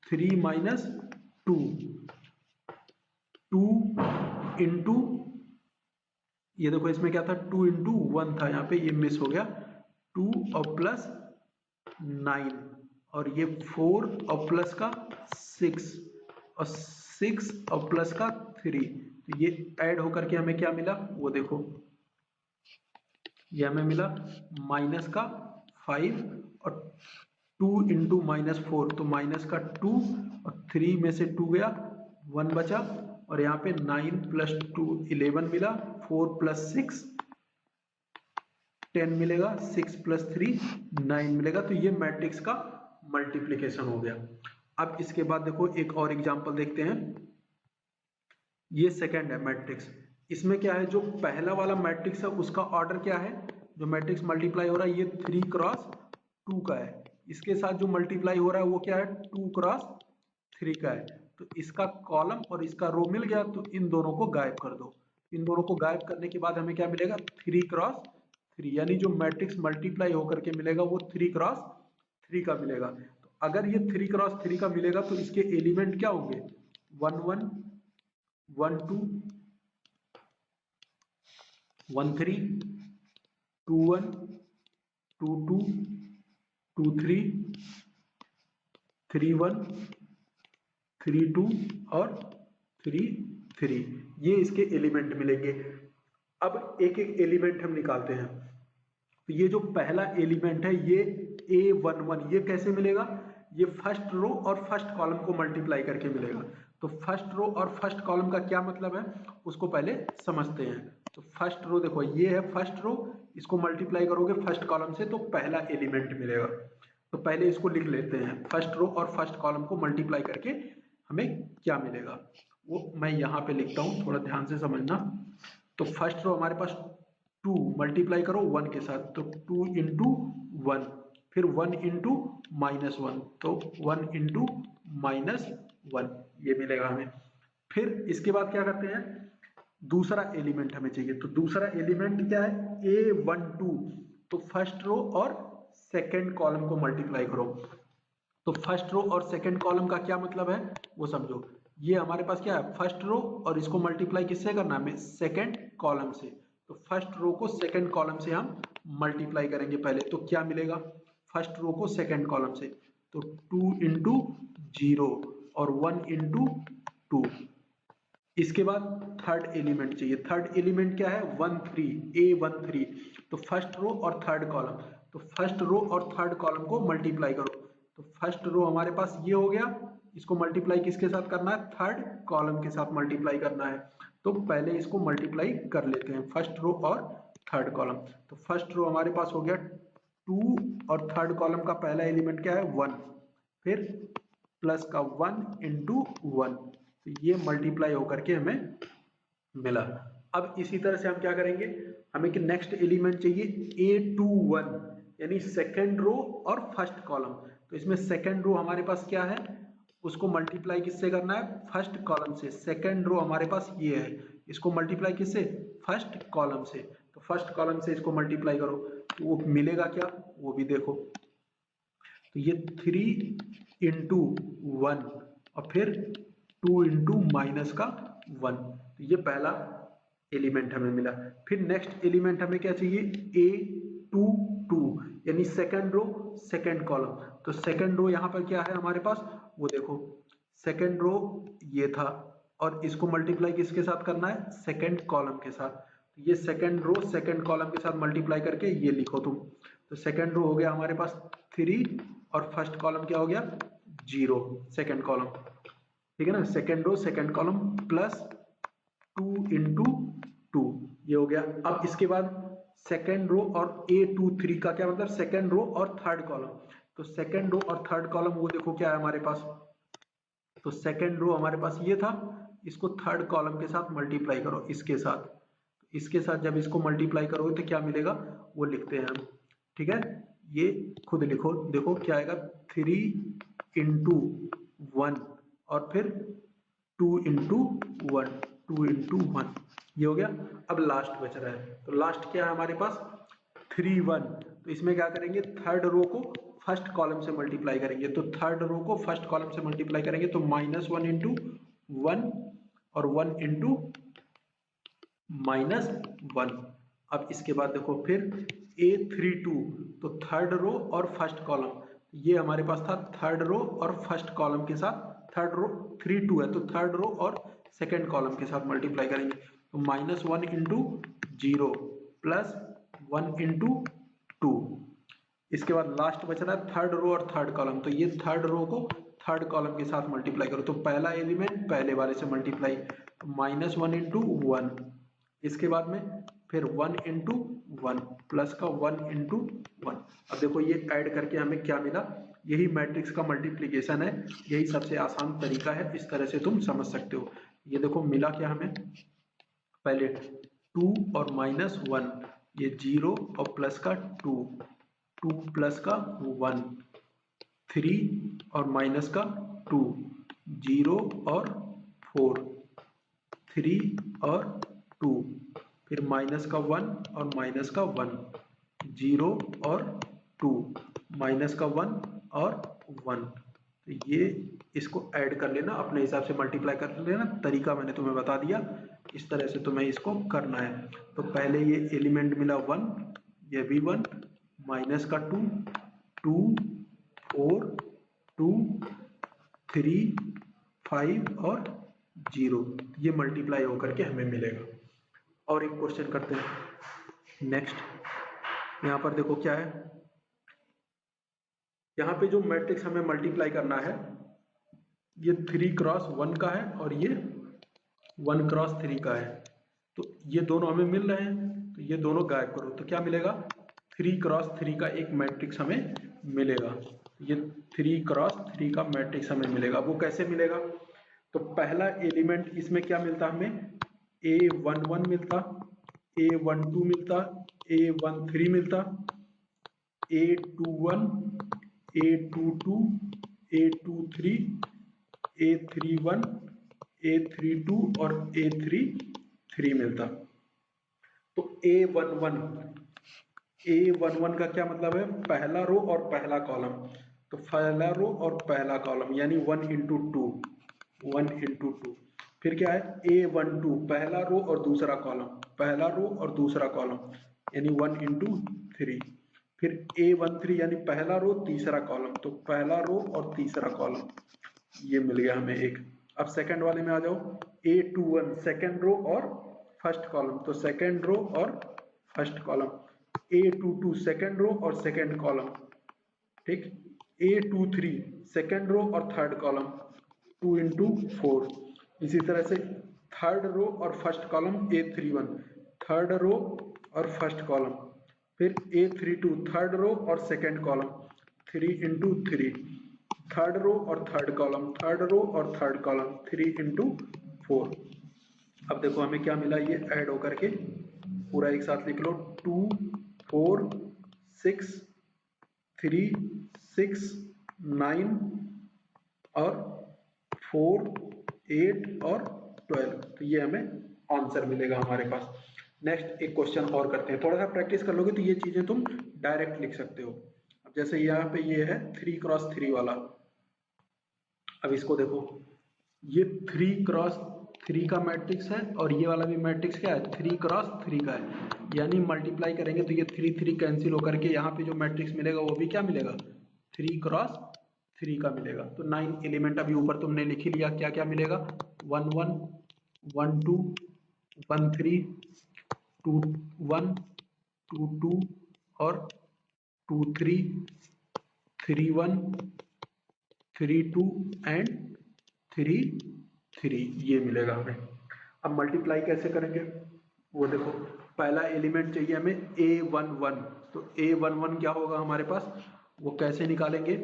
3 माइनस 2, 2 इंटू, ये देखो इसमें क्या था 2 इंटू 1 था, यहाँ पे ये मिस हो गया, 2 और प्लस 9 और ये 4 और प्लस का 6 और 6 और प्लस का 3, तो ये ऐड होकर के हमें क्या मिला वो देखो, ये हमें मिला माइनस का 5 और 2 इंटू -4 तो माइनस का 2 और 3 में से 2 गया 1 बचा और यहाँ पे 9 + 2 11 मिला 4 + 6 10 मिलेगा 6 + 3 9 मिलेगा। तो ये मैट्रिक्स का मल्टीप्लिकेशन हो गया। अब इसके बाद देखो एक और एग्जांपल देखते हैं। ये सेकंड है मैट्रिक्स। इसमें क्या है, जो पहला वाला मैट्रिक्स है उसका ऑर्डर क्या है, जो मैट्रिक्स मल्टीप्लाई हो रहा है ये 3 क्रॉस 2 का है। इसके साथ जो मल्टीप्लाई हो रहा है वो क्या है, 2 क्रॉस 3 का है। तो इसका कॉलम और इसका रो मिल गया, तो इन दोनों को गायब कर दो। इन दोनों को गायब करने के बाद हमें क्या मिलेगा, 3 क्रॉस 3, यानी जो मैट्रिक्स मल्टीप्लाई होकर के मिलेगा वो 3 क्रॉस 3 का मिलेगा। तो अगर ये 3 क्रॉस 3 का मिलेगा तो इसके एलिमेंट क्या होंगे, 1 1 1 2 1 3 2 1 2 2 2 3 3 1 3 2 और 3 3, ये इसके एलिमेंट मिलेंगे। अब एक एक एलिमेंट हम निकालते हैं। तो ये जो पहला एलिमेंट है ये A11, ये कैसे मिलेगा, ये फर्स्ट रो और फर्स्ट कॉलम को मल्टीप्लाई करके मिलेगा। तो फर्स्ट रो और फर्स्ट कॉलम का क्या मतलब है उसको पहले समझते हैं। तो फर्स्ट रो देखो ये है फर्स्ट रो, इसको मल्टीप्लाई करोगे फर्स्ट कॉलम से तो पहला एलिमेंट मिलेगा। तो पहले इसको लिख लेते हैं, फर्स्ट रो और फर्स्ट कॉलम को मल्टीप्लाई करके हमें क्या मिलेगा वो मैं यहाँ पे लिखता हूँ, थोड़ा ध्यान से समझना। तो फर्स्ट रो हमारे पास 2 मल्टीप्लाई करो 1 के साथ, तो 2 इंटू 1, फिर 1 इंटू -1, तो 1 इंटू -1 ये मिलेगा हमें। फिर इसके बाद क्या करते हैं, दूसरा एलिमेंट हमें चाहिए। तो दूसरा एलिमेंट क्या है, A12, तो फर्स्ट रो और सेकेंड कॉलम को मल्टीप्लाई करो। तो फर्स्ट रो और सेकेंड कॉलम का क्या मतलब है वो समझो। ये हमारे पास क्या है, फर्स्ट रो और इसको मल्टीप्लाई किससे करना है, हमें सेकेंड कॉलम से। तो फर्स्ट रो को सेकेंड कॉलम से हम मल्टीप्लाई करेंगे पहले, तो क्या मिलेगा, फर्स्ट रो को सेकेंड कॉलम से, तो 2 इंटू 0 और 1 इंटू 2। इसके बाद थर्ड एलिमेंट चाहिए। थर्ड एलिमेंट क्या है, 1 3, A13, तो फर्स्ट रो और थर्ड कॉलम। तो फर्स्ट रो और थर्ड कॉलम को मल्टीप्लाई करो। तो फर्स्ट रो हमारे पास ये हो गया, इसको मल्टीप्लाई किसके साथ करना है, थर्ड कॉलम के साथ मल्टीप्लाई करना है। तो पहले इसको मल्टीप्लाई कर लेते हैं, फर्स्ट रो और थर्ड कॉलम। तो फर्स्ट रो हमारे पास हो गया 2 और थर्ड कॉलम का पहला एलिमेंट क्या है 1, फिर प्लस का 1 इंटू 1, तो ये मल्टीप्लाई होकर के हमें मिला। अब इसी तरह से हम क्या करेंगे, हमें कि नेक्स्ट एलिमेंट चाहिए A21, यानी सेकेंड रो और फर्स्ट कॉलम। तो इसमें सेकेंड रो हमारे पास क्या है, उसको मल्टीप्लाई किससे करना है, फर्स्ट कॉलम से। सेकेंड रो हमारे पास ये है, इसको मल्टीप्लाई किससे, फर्स्ट कॉलम से। तो फर्स्ट कॉलम से इसको मल्टीप्लाई करो तो वो मिलेगा क्या, वो भी देखो। तो ये 3 इंटू 1 और फिर 2 इंटू -1, तो ये पहला एलिमेंट हमें मिला। फिर नेक्स्ट एलिमेंट हमें क्या चाहिए, A22, यानी सेकेंड रो सेकेंड कॉलम। तो सेकेंड रो यहाँ पर क्या है हमारे पास, वो देखो सेकेंड रो ये था और इसको मल्टीप्लाई किसके साथ करना है, सेकेंड कॉलम के साथ। तो ये सेकेंड रो सेकेंड कॉलम के साथ मल्टीप्लाई करके ये लिखो तुम। तो सेकेंड रो हो गया हमारे पास 3 और फर्स्ट कॉलम क्या हो गया 0, सेकेंड कॉलम, ठीक है ना। Second row second column plus 2 into 2, ये हो गया। अब इसके बाद सेकेंड रो और A23 का क्या मतलब, सेकेंड रो और थर्ड कॉलम। तो सेकेंड रो और थर्ड कॉलम वो देखो क्या है हमारे पास। तो सेकेंड रो हमारे पास ये था, इसको थर्ड कॉलम के साथ मल्टीप्लाई करो इसके साथ। इसके साथ जब इसको मल्टीप्लाई करोगे तो क्या मिलेगा वो लिखते हैं हम, ठीक है। ये खुद लिखो, देखो क्या आएगा, 3 इंटू 1 और फिर 2 इंटू 1, 2 इंटू 1, ये हो गया। अब लास्ट बच रहा है, तो लास्ट क्या है हमारे पास 3 1। तो इसमें क्या करेंगे, थर्ड रो को फर्स्ट कॉलम से मल्टीप्लाई करेंगे। तो थर्ड रो को फर्स्ट कॉलम से मल्टीप्लाई करेंगे तो -1 इंटू 1 और 1 इंटू -1। अब इसके बाद देखो फिर A32, तो थर्ड रो और फर्स्ट कॉलम, ये हमारे पास था थर्ड रो और फर्स्ट कॉलम के साथ। थर्ड रो 32 है तो थर्ड रो और सेकेंड कॉलम के साथ मल्टीप्लाई करेंगे। तो -1 इंटू 0 प्लस 1 इंटू 2। इसके बाद लास्ट बच रहा है थर्ड रो और थर्ड कॉलम, तो ये थर्ड रो को थर्ड कॉलम के साथ मल्टीप्लाई करो, तो पहला एलिमेंट पहले वाले से मल्टीप्लाई, तो -1 इंटू 1। इसके बाद में फिर 1 इंटू 1 प्लस का 1 इंटू 1। अब देखो ये ऐड करके हमें क्या मिला, यही मैट्रिक्स का मल्टीप्लीकेशन है, यही सबसे आसान तरीका है, इस तरह से तुम समझ सकते हो। ये देखो मिला क्या हमें, पहले 2 और -1, ये 0 और प्लस का 2, 2 प्लस का 1, 3 और माइनस का 2, 0 और 4, 3 और 2, फिर माइनस का 1 और माइनस का 1, 0 और 2, माइनस का 1 और 1। तो ये इसको ऐड कर लेना, अपने हिसाब से मल्टीप्लाई कर लेना, तरीका मैंने तुम्हें बता दिया, इस तरह से तुम्हें इसको करना है। तो पहले ये एलिमेंट मिला 1, ये भी 1, माइनस का 2, 2, 4, 2, 3, 5 और 0, ये मल्टीप्लाई होकर के हमें मिलेगा। और एक क्वेश्चन करते हैं नेक्स्ट। यहाँ पर देखो क्या है, यहाँ पे जो मैट्रिक्स हमें मल्टीप्लाई करना है ये 3 क्रॉस 1 का है और ये 1 क्रॉस 3 का है, तो ये दोनों हमें मिल रहे हैं, तो ये दोनों गायब करो, तो क्या मिलेगा, 3 क्रॉस 3 का एक मैट्रिक्स हमें मिलेगा। ये 3 क्रॉस 3 का मैट्रिक्स हमें मिलेगा। वो कैसे मिलेगा, तो पहला एलिमेंट इसमें क्या मिलता हमें, A11 मिलता, A12 मिलता, A13 मिलता, A21, A22, A23, A31, A32 और A33 मिलता। तो A11 का क्या मतलब है, पहला रो और पहला कॉलम, तो पहला रो और पहला कॉलम यानी 1 इंटू 2, 1 इंटू 2। फिर क्या है A12, पहला रो और दूसरा कॉलम, पहला रो और दूसरा कॉलम यानी 1 इंटू 3। फिर A13 यानी पहला रो तीसरा कॉलम, तो पहला रो और तीसरा कॉलम, ये मिल गया हमें एक। अब सेकंड वाले में आ जाओ, A21 सेकंड रो और फर्स्ट कॉलम, तो सेकंड रो और first column, A22 second row और सेकंड कॉलम, ठीक, A23 सेकंड रो और थर्ड कॉलम, 2 इंटू 4। इसी तरह से थर्ड रो और first column A31 third row और फर्स्ट कॉलम, फिर A32 थर्ड रो और second column, 3 into 3, third row और थर्ड कॉलम, थर्ड रो और थर्ड कॉलम, 3 इंटू 4। अब देखो हमें क्या मिला, ये ऐड होकर के पूरा एक साथ लिख लो, 2, 4, 6, 3, 6, 9 और 4, 8 और 12, तो ये हमें आंसर मिलेगा हमारे पास। नेक्स्ट एक क्वेश्चन और करते हैं, थोड़ा सा प्रैक्टिस कर लोगे तो ये चीजें तुम डायरेक्ट लिख सकते हो। अब जैसे यहाँ पे ये है 3 क्रॉस 3 वाला, अब इसको देखो, ये 3 क्रॉस 3 का मैट्रिक्स है और ये वाला भी मैट्रिक्स क्या है, 3 क्रॉस 3 का है, यानी मल्टीप्लाई करेंगे तो ये 3 3 कैंसिल होकर के यहाँ पे जो मैट्रिक्स मिलेगा वो भी क्या मिलेगा, 3 क्रॉस 3 का मिलेगा। तो 9 एलिमेंट अभी ऊपर तुमने लिख ही लिया, क्या क्या मिलेगा, 1 1, 1 2, 1 3, 2 1, 2 2 और 2 3, 3 1, 3 2 एंड 3 3, ये मिलेगा हमें। अब मल्टीप्लाई कैसे करेंगे, वो देखो, पहला एलिमेंट चाहिए हमें A11, तो A11 क्या होगा हमारे पास, वो कैसे निकालेंगे,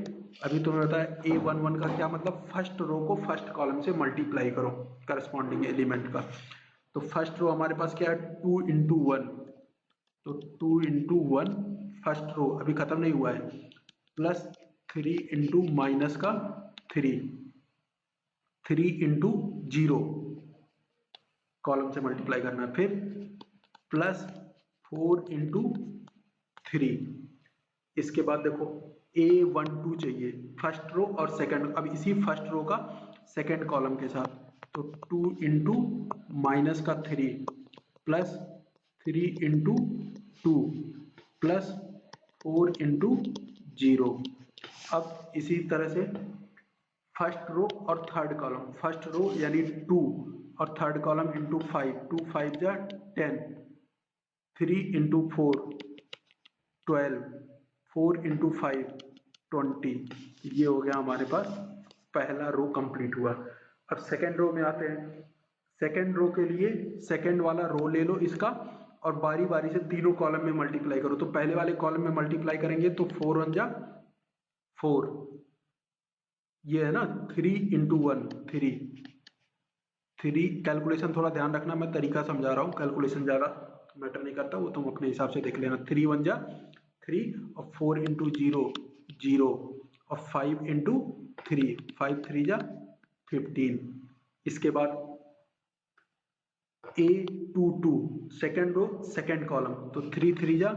अभी तुम्हें बताया A11 का क्या मतलब, फर्स्ट रो को फर्स्ट कॉलम से मल्टीप्लाई करो करस्पॉन्डिंग एलिमेंट का। तो फर्स्ट रो हमारे पास क्या है, 2 इंटू 1, तो 2 इंटू 1 फर्स्ट रो अभी खत्म नहीं हुआ है, प्लस 3 इंटू माइनस का 3, 3 इंटू 0 कॉलम से मल्टीप्लाई करना है, फिर प्लस 4 इंटू 3। इसके बाद देखो A12 चाहिए फर्स्ट रो और सेकंड, अब इसी फर्स्ट रो का सेकंड कॉलम के साथ, तो 2 इंटू माइनस का 3 प्लस 3 इंटू 2 प्लस 4 इंटू 0। अब इसी तरह से फर्स्ट रो और थर्ड कॉलम, फर्स्ट रो यानी 2 और थर्ड कॉलम इंटू 5, 2 5 जा 10, 3 इंटू 4 12, 4 इंटू 5 20। ये हो गया हमारे पास पहला रो कंप्लीट हुआ। अब सेकेंड रो में आते हैं। सेकेंड रो के लिए सेकेंड वाला रो ले लो इसका और बारी बारी से तीनों कॉलम में मल्टीप्लाई करो। तो पहले वाले कॉलम में मल्टीप्लाई करेंगे तो 4 1 जा 4, ये है ना 3 इंटू 1 3। कैलकुलेशन थोड़ा ध्यान रखना, मैं तरीका समझा रहा हूँ, कैलकुलेशन ज़्यादा मैटर नहीं करता, वो तुम अपने हिसाब से देख लेना। 3 1 जा 3 और 4 इंटू 0 0 और 5 इंटू 3 5 3 जा 15। इसके बाद A22 second row second column, तो 3 3 जा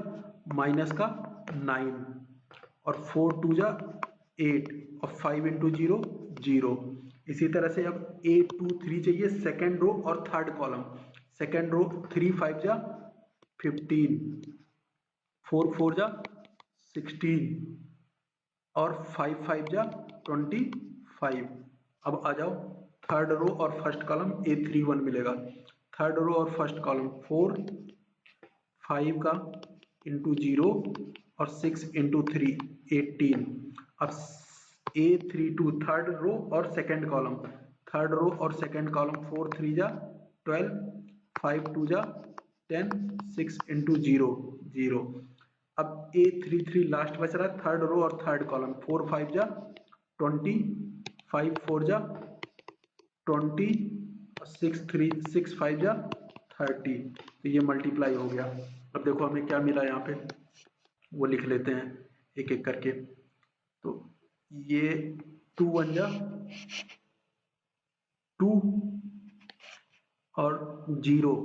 माइनस का 9 और 4 2 जा 8 और 5 इंटू 0 0। इसी तरह से अब A23 चाहिए सेकेंड रो और थर्ड कॉलम। सेकेंड रो 3 5 जा 15, 4 4 जा 16 और 5 5 जा 25। अब आ जाओ थर्ड रो और फर्स्ट कॉलम A31 मिलेगा। थर्ड रो और फर्स्ट कॉलम 4 5 का इंटू 0 और 6 इंटू 3 18। अब A32 थर्ड रो और सेकेंड कॉलम, थर्ड रो और सेकेंड कॉलम 4 3 जा 12 5 2 जा 10 6 इंटू 0 0। अब A33 लास्ट बच रहा है थर्ड रो और थर्ड कॉलम, 4 5 जा 20 5 4 जा 20 6 5 जा 30। तो ये मल्टीप्लाई हो गया। अब देखो हमें क्या मिला यहाँ पे, वो लिख लेते हैं एक एक करके। तो ये 2 1 जा 2 और 0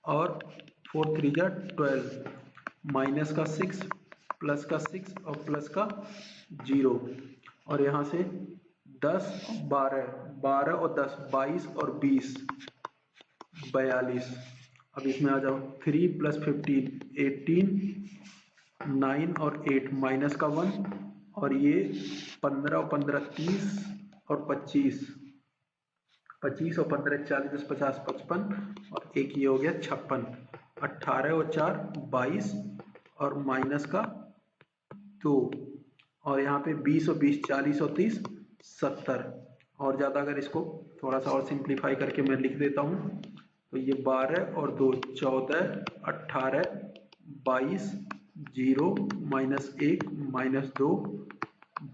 और 4 3 जा 12 माइनस का 6 प्लस का 6 और प्लस का 0 और यहाँ से 10 12 12 और 10 22 और 20 42। अब इसमें आ जाओ 3 प्लस 15 18 9 और 8 माइनस का 1 और ये 15 और 15 30 और 25 25 और 15 40 10 50 55 और एक ये हो गया 56। 18 और 4 22 और माइनस का 2 और यहाँ पे 20 और 20 40 और 30 70। और ज़्यादा अगर इसको थोड़ा सा और सिंप्लीफाई करके मैं लिख देता हूँ तो ये 12 और 2 14 18 22 0 माइनस 1 माइनस 2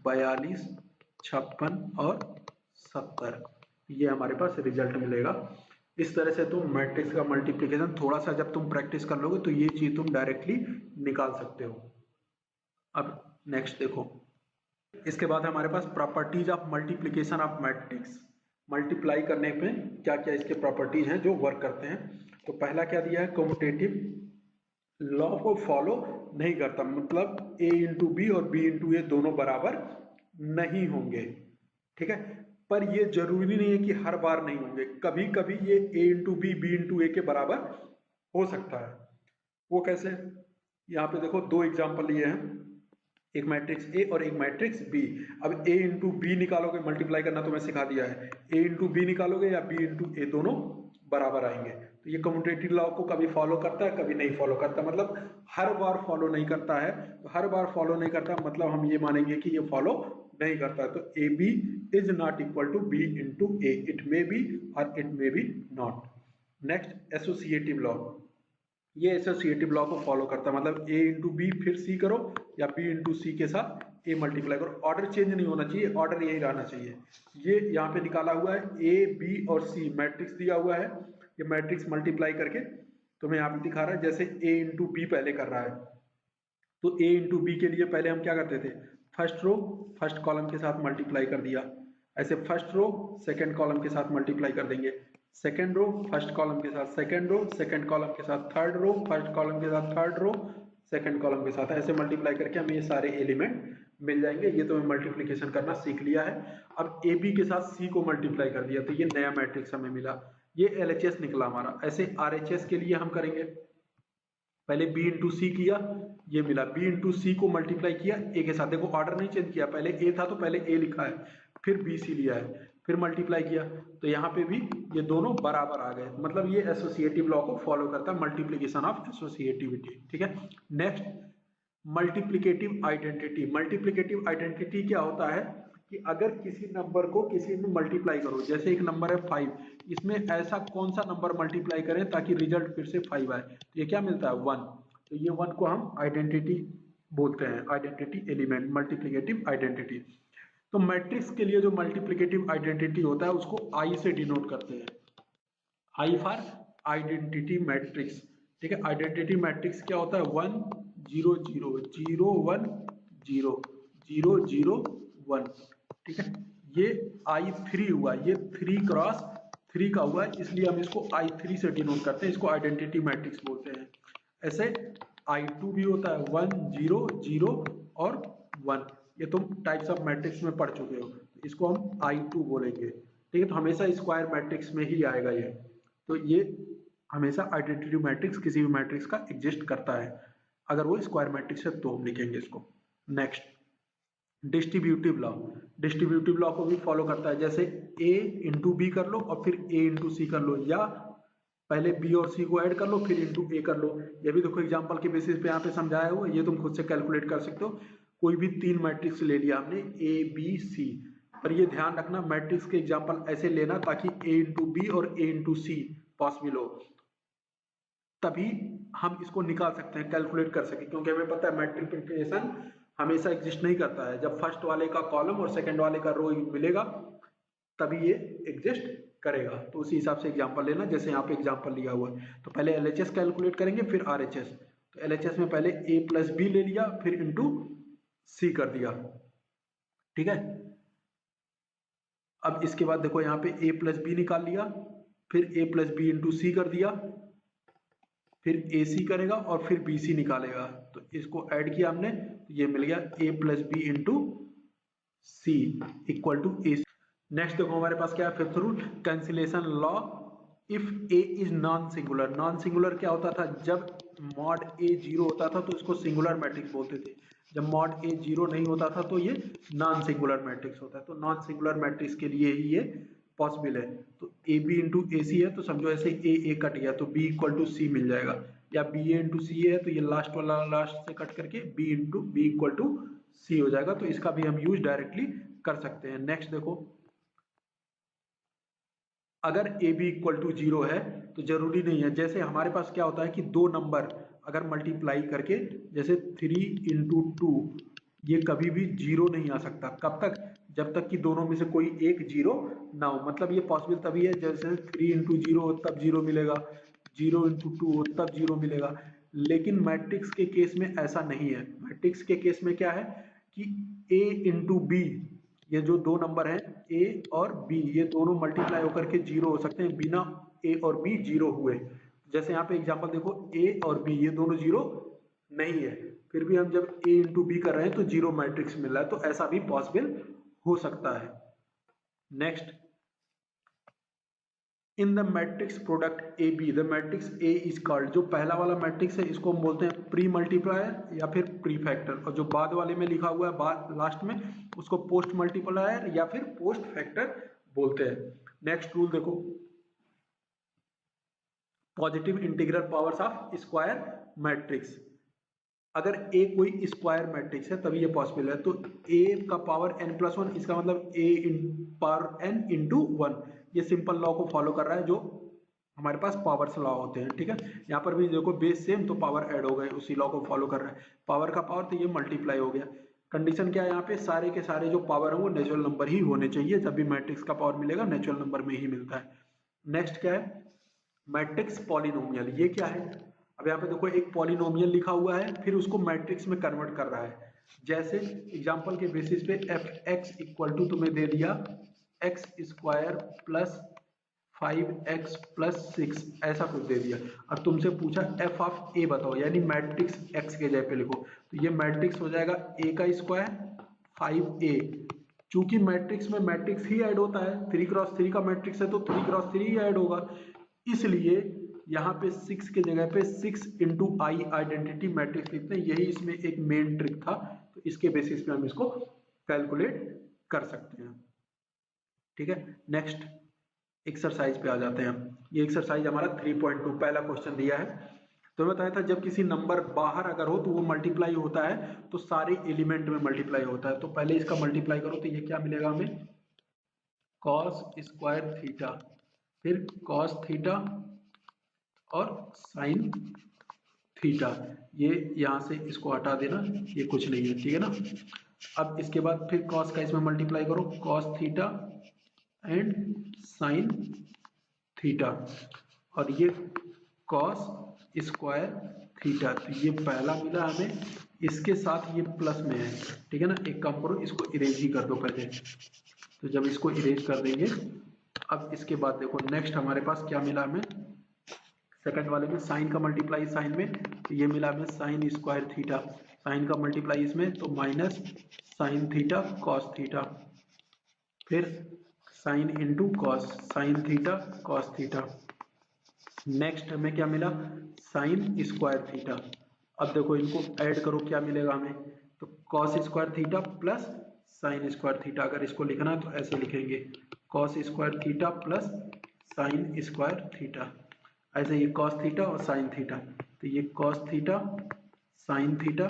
42 56 और 70। ये हमारे पास रिजल्ट मिलेगा। इस तरह से तुम मैट्रिक्स का मल्टीप्लिकेशन थोड़ा सा जब तुम प्रैक्टिस कर लोगे तो ये चीज तुम डायरेक्टली निकाल सकते हो। अब नेक्स्ट देखो, इसके बाद हमारे पास properties of multiplication of matrix. Multiply करने पे क्या क्या इसके प्रॉपर्टीज हैं जो वर्क करते हैं। तो पहला क्या दिया है, कम्यूटेटिव लॉ को फॉलो नहीं करता, मतलब a इंटू बी और b इंटू ए दोनों बराबर नहीं होंगे। ठीक है, पर ये जरूरी नहीं है कि हर बार नहीं होंगे, कभी कभी ये a into B B into A के बराबर हो सकता है। वो कैसे, यहाँ पे देखो दो एग्जाम्पल लिए हैं, एक मैट्रिक्स ए और एक मैट्रिक्स बी। अब a इंटू बी निकालोगे, मल्टीप्लाई करना तो मैं सिखा दिया है, a इंटू बी निकालोगे या b इंटू ए दोनों बराबर आएंगे। तो ये कम्यूटेटिव लॉ को कभी फॉलो करता है कभी नहीं फॉलो करता, मतलब हर बार फॉलो नहीं करता है। तो हर बार फॉलो नहीं करता मतलब हम ये मानेंगे कि ये फॉलो नहीं करता है। तो A B is not equal to B into A, it may be और it may be not. Next associative law, ये एसोसिएटिव लॉ को फॉलो करता है, मतलब a इंटू बी फिर c करो या b इंटू सी के साथ a मल्टीप्लाई करो, ऑर्डर चेंज नहीं होना चाहिए, ऑर्डर यही रहना चाहिए। ये यहाँ पे निकाला हुआ है a b और c, मैट्रिक्स दिया हुआ है, ये मैट्रिक्स मल्टीप्लाई करके तुम्हें यहाँ पे दिखा रहा है। जैसे a इंटू बी पहले कर रहा है, तो a इंटू बी के लिए पहले हम क्या करते थे, फर्स्ट रो फर्स्ट कॉलम के साथ मल्टीप्लाई कर दिया, ऐसे फर्स्ट रो सेकेंड कॉलम के साथ मल्टीप्लाई कर देंगे, सेकेंड रो फर्स्ट कॉलम के साथ सेकेंड रो, सेकेंड कॉलम के साथ थर्ड रो, फर्स्ट कॉलम के साथ थर्ड रो, सेकेंड कॉलम के साथ, ऐसे मल्टीप्लाई करके हमें ये सारे एलिमेंट मिल जाएंगे। ये तो हमें मल्टीप्लिकेशन करना सीख लिया है। अब ए बी के साथ सी को मल्टीप्लाई कर दिया तो ये नया मैट्रिक्स हमें मिला, ये LHS निकला हमारा। ऐसे RHS के लिए हम करेंगे, पहले b इंटू सी किया, ये मिला, b इंटू सी को मल्टीप्लाई किया a के साथ, देखो ऑर्डर नहीं चेंज किया, पहले a था तो पहले a लिखा है, फिर bc लिया है, फिर मल्टीप्लाई किया तो यहाँ पे भी ये दोनों बराबर आ गए, मतलब ये एसोसिएटिव लॉ को फॉलो करता है, मल्टीप्लीकेशन ऑफ एसोसिएटिविटी। ठीक है, next multiplicative identity. Multiplicative identity क्या होता है कि अगर किसी नंबर को किसी में मल्टीप्लाई करो, जैसे एक नंबर है 5, इसमें ऐसा कौन सा नंबर मल्टीप्लाई करें ताकि रिजल्ट फिर से 5 आए, तो ये क्या मिलता है 1। तो ये 1 को हम आइडेंटिटी बोलते हैं, आइडेंटिटी एलिमेंट, मल्टीप्लिकेटिव आइडेंटिटी। तो मैट्रिक्स के लिए जो मल्टीप्लिकेटिव आइडेंटिटी होता है उसको आई से डिनोट करते हैं, आई फॉर आइडेंटिटी मैट्रिक्स। ठीक है, आइडेंटिटी मैट्रिक्स क्या होता है 1 0 0 0 1 0 0 0 1। ठीक है, ये I3 हुआ, ये 3 क्रॉस 3 का हुआ है, इसलिए हम इसको I3 से डिनोट करते हैं, इसको आइडेंटिटी मैट्रिक्स बोलते हैं। ऐसे I2 भी होता है 1 0 0 और 1, ये तुम टाइप्स ऑफ मैट्रिक्स में पढ़ चुके हो, इसको हम I2 बोलेंगे। ठीक है, तो हमेशा स्क्वायर मैट्रिक्स में ही आएगा ये, तो ये हमेशा आइडेंटिटी मैट्रिक्स किसी भी मैट्रिक्स का एग्जिस्ट करता है, अगर वो स्क्वायर मैट्रिक्स है तो हम लिखेंगे इसको। Next distributive law. Distributive law को भी फॉलो करता है, जैसे a इंटू बी कर लो और फिर a इंटू सी कर लो, या पहले b और c को ऐड कर लो फिर इंटू a कर लो। ये भी देखो एग्जांपल के बेसिस पे यहाँ पे समझाया हुआ, ये तुम खुद से कैलकुलेट कर सकते हो। कोई भी 3 मैट्रिक्स ले लिया हमने a b c, पर ये ध्यान रखना मैट्रिक्स के एग्जांपल ऐसे लेना ताकि a इंटू बी और a इंटू सी पॉसिबल हो, तभी हम इसको निकाल सकते हैं, कैलकुलेट कर सके, क्योंकि हमें पता है मल्टीप्लिकेशन हमेशा एग्जिस्ट नहीं करता है, जब फर्स्ट वाले का कॉलम और सेकंड वाले का रो मिलेगा तभी ये एग्जिस्ट करेगा। तो उसी हिसाब से एग्जांपल लेना, जैसे यहाँ पे एग्जांपल लिया हुआ है। तो पहले LHS कैलकुलेट करेंगे फिर RHS। तो LHS में पहले a प्लस बी ले लिया फिर इंटू सी कर दिया। ठीक है, अब इसके बाद देखो यहाँ पे a प्लस बी निकाल लिया, फिर a प्लस बी इंटू सी कर दिया, फिर AC करेगा और फिर BC निकालेगा, तो इसको ऐड किया हमने, तो ये मिल गया a plus B into C equal to A. Next देखो हमारे पास क्या है, fifth rule cancellation law. If a is non singular. Non singular क्या होता था, जब मॉड a 0 होता था तो इसको सिंगुलर मैट्रिक्स बोलते थे, जब मॉड a 0 नहीं होता था तो ये नॉन सिंगुलर मैट्रिक्स होता है। तो नॉन सिंगुलर मैट्रिक्स के लिए ही ये पॉसिबल है। तो ए बी इंटू ए सी है तो समझो ऐसे ए कट गया तो बी इक्वल टू सी मिल जाएगा, या बी ए इंटू सी है तो ये लास्ट वाला लास्ट से कट करके B into B equal to C हो जाएगा। तो इसका भी हम यूज डायरेक्टली कर सकते हैं। नेक्स्ट देखो, अगर ए बी इक्वल टू 0 है तो जरूरी नहीं है, जैसे हमारे पास क्या होता है कि दो नंबर अगर मल्टीप्लाई करके, जैसे 3 इंटू 2, ये कभी भी 0 नहीं आ सकता। कब तक, जब तक कि दोनों में से कोई एक 0 ना हो। मतलब ये पॉसिबल तभी है जैसे 3 इंटू 0 हो तब 0 मिलेगा, 0 इंटू 2 हो तब 0 मिलेगा। लेकिन मैट्रिक्स के केस में ऐसा नहीं है। मैट्रिक्स के केस में क्या है कि a इंटू बी, ये जो दो नंबर हैं a और b, ये दोनों मल्टीप्लाई होकर के 0 हो सकते हैं बिना a और b 0 हुए। जैसे यहाँ पे एग्जांपल देखो a और b ये दोनों 0 नहीं है, फिर भी हम जब a इंटू बी कर रहे हैं तो 0 मैट्रिक्स मिल रहा है, तो ऐसा भी पॉसिबल हो सकता है। Next, in the matrix product A B, the matrix A is called, जो पहला वाला मैट्रिक्स है इसको हम बोलते हैं प्री मल्टीप्लायर या फिर प्री फैक्टर, और जो बाद वाले में लिखा हुआ है बाद लास्ट में उसको पोस्ट मल्टीप्लायर या फिर पोस्ट फैक्टर बोलते हैं। नेक्स्ट रूल देखो, positive integral powers of square matrix. अगर a कोई स्क्वायर मैट्रिक्स है तभी ये पॉसिबल है। तो a का पावर n+1, इसका मतलब a पावर n इंटू 1, ये सिंपल लॉ को फॉलो कर रहा है जो हमारे पास पावर्स लॉ होते हैं। ठीक है, यहाँ पर भी देखो बेस सेम तो पावर ऐड हो गए, उसी लॉ को फॉलो कर रहा है। पावर का पावर तो ये मल्टीप्लाई हो गया। कंडीशन क्या है यहाँ पे, सारे के सारे जो पावर है वो नेचुरल नंबर ही होने चाहिए, जब भी मैट्रिक्स का पावर मिलेगा नेचुरल नंबर में ही मिलता है। नेक्स्ट क्या है, मैट्रिक्स पॉलिनोमियल। ये क्या है, अब यहाँ पे देखो एक पॉलिनोमियल लिखा हुआ है फिर उसको मैट्रिक्स में कन्वर्ट कर रहा है। जैसे एग्जांपल के बेसिस पे f(x) इक्वल टू तुम्हें दे दिया x square plus 5x plus 6, ऐसा कुछ दे दिया, और तुमसे पूछा f ऑफ a बताओ, यानी मैट्रिक्स x के जगह पे लिखो, तो ये मैट्रिक्स हो जाएगा a का स्क्वायर 5a। चूंकि मैट्रिक्स में मैट्रिक्स ही ऐड होता है, 3x3 का मैट्रिक्स है तो 3x3 ही ऐड होगा, इसलिए यहाँ पे 6 के जगह पे 6 इंटू आई आइडेंटिटी मैट्रिक्स लिखते हैं। यही इसमें एक मेन ट्रिक था, तो इसके बेसिस पे हम इसको कैलकुलेट कर सकते हैं। ठीक है, नेक्स्ट एक्सरसाइज पे आ जाते हैं हम। ये एक्सरसाइज हमारा 3.2 पहला क्वेश्चन दिया है। तो बताया था जब किसी नंबर बाहर अगर हो तो वो मल्टीप्लाई होता है तो सारे एलिमेंट में मल्टीप्लाई होता है। तो पहले इसका मल्टीप्लाई करो तो ये क्या मिलेगा हमें, कॉस स्क्वायर थीटा, फिर कॉस थीटा और साइन थीटा। ये यहाँ से इसको हटा देना, ये कुछ नहीं है, ठीक है ना। अब इसके बाद फिर कॉस का इसमें मल्टीप्लाई करो, cos theta and sine theta, और ये कॉस स्क्वायर थीटा। तो ये पहला मिला हमें, इसके साथ ये प्लस में है, ठीक है ना। एक काम करो, इसको इरेज ही कर दो पहले। तो जब इसको इरेज कर देंगे, अब इसके बाद देखो नेक्स्ट हमारे पास क्या मिला हमें, सेकंड वाले में साइन का मल्टीप्लाई साइन में, तो ये मिला हमें साइन स्क्वायर थीटा, साइन का मल्टीप्लाई इसमें तो minus sine theta cos theta, फिर sine into cos, sine theta cos theta. Next हमें क्या मिला, साइन स्क्वायर थीटा। अब देखो इनको ऐड करो क्या मिलेगा हमें, तो cos square theta plus sign square theta. अगर इसको लिखना है तो ऐसे लिखेंगे, cos square theta plus sign square theta. ऐसे ये कॉस थीटा और साइन थीटा, तो ये कॉस थीटा साइन थीटा,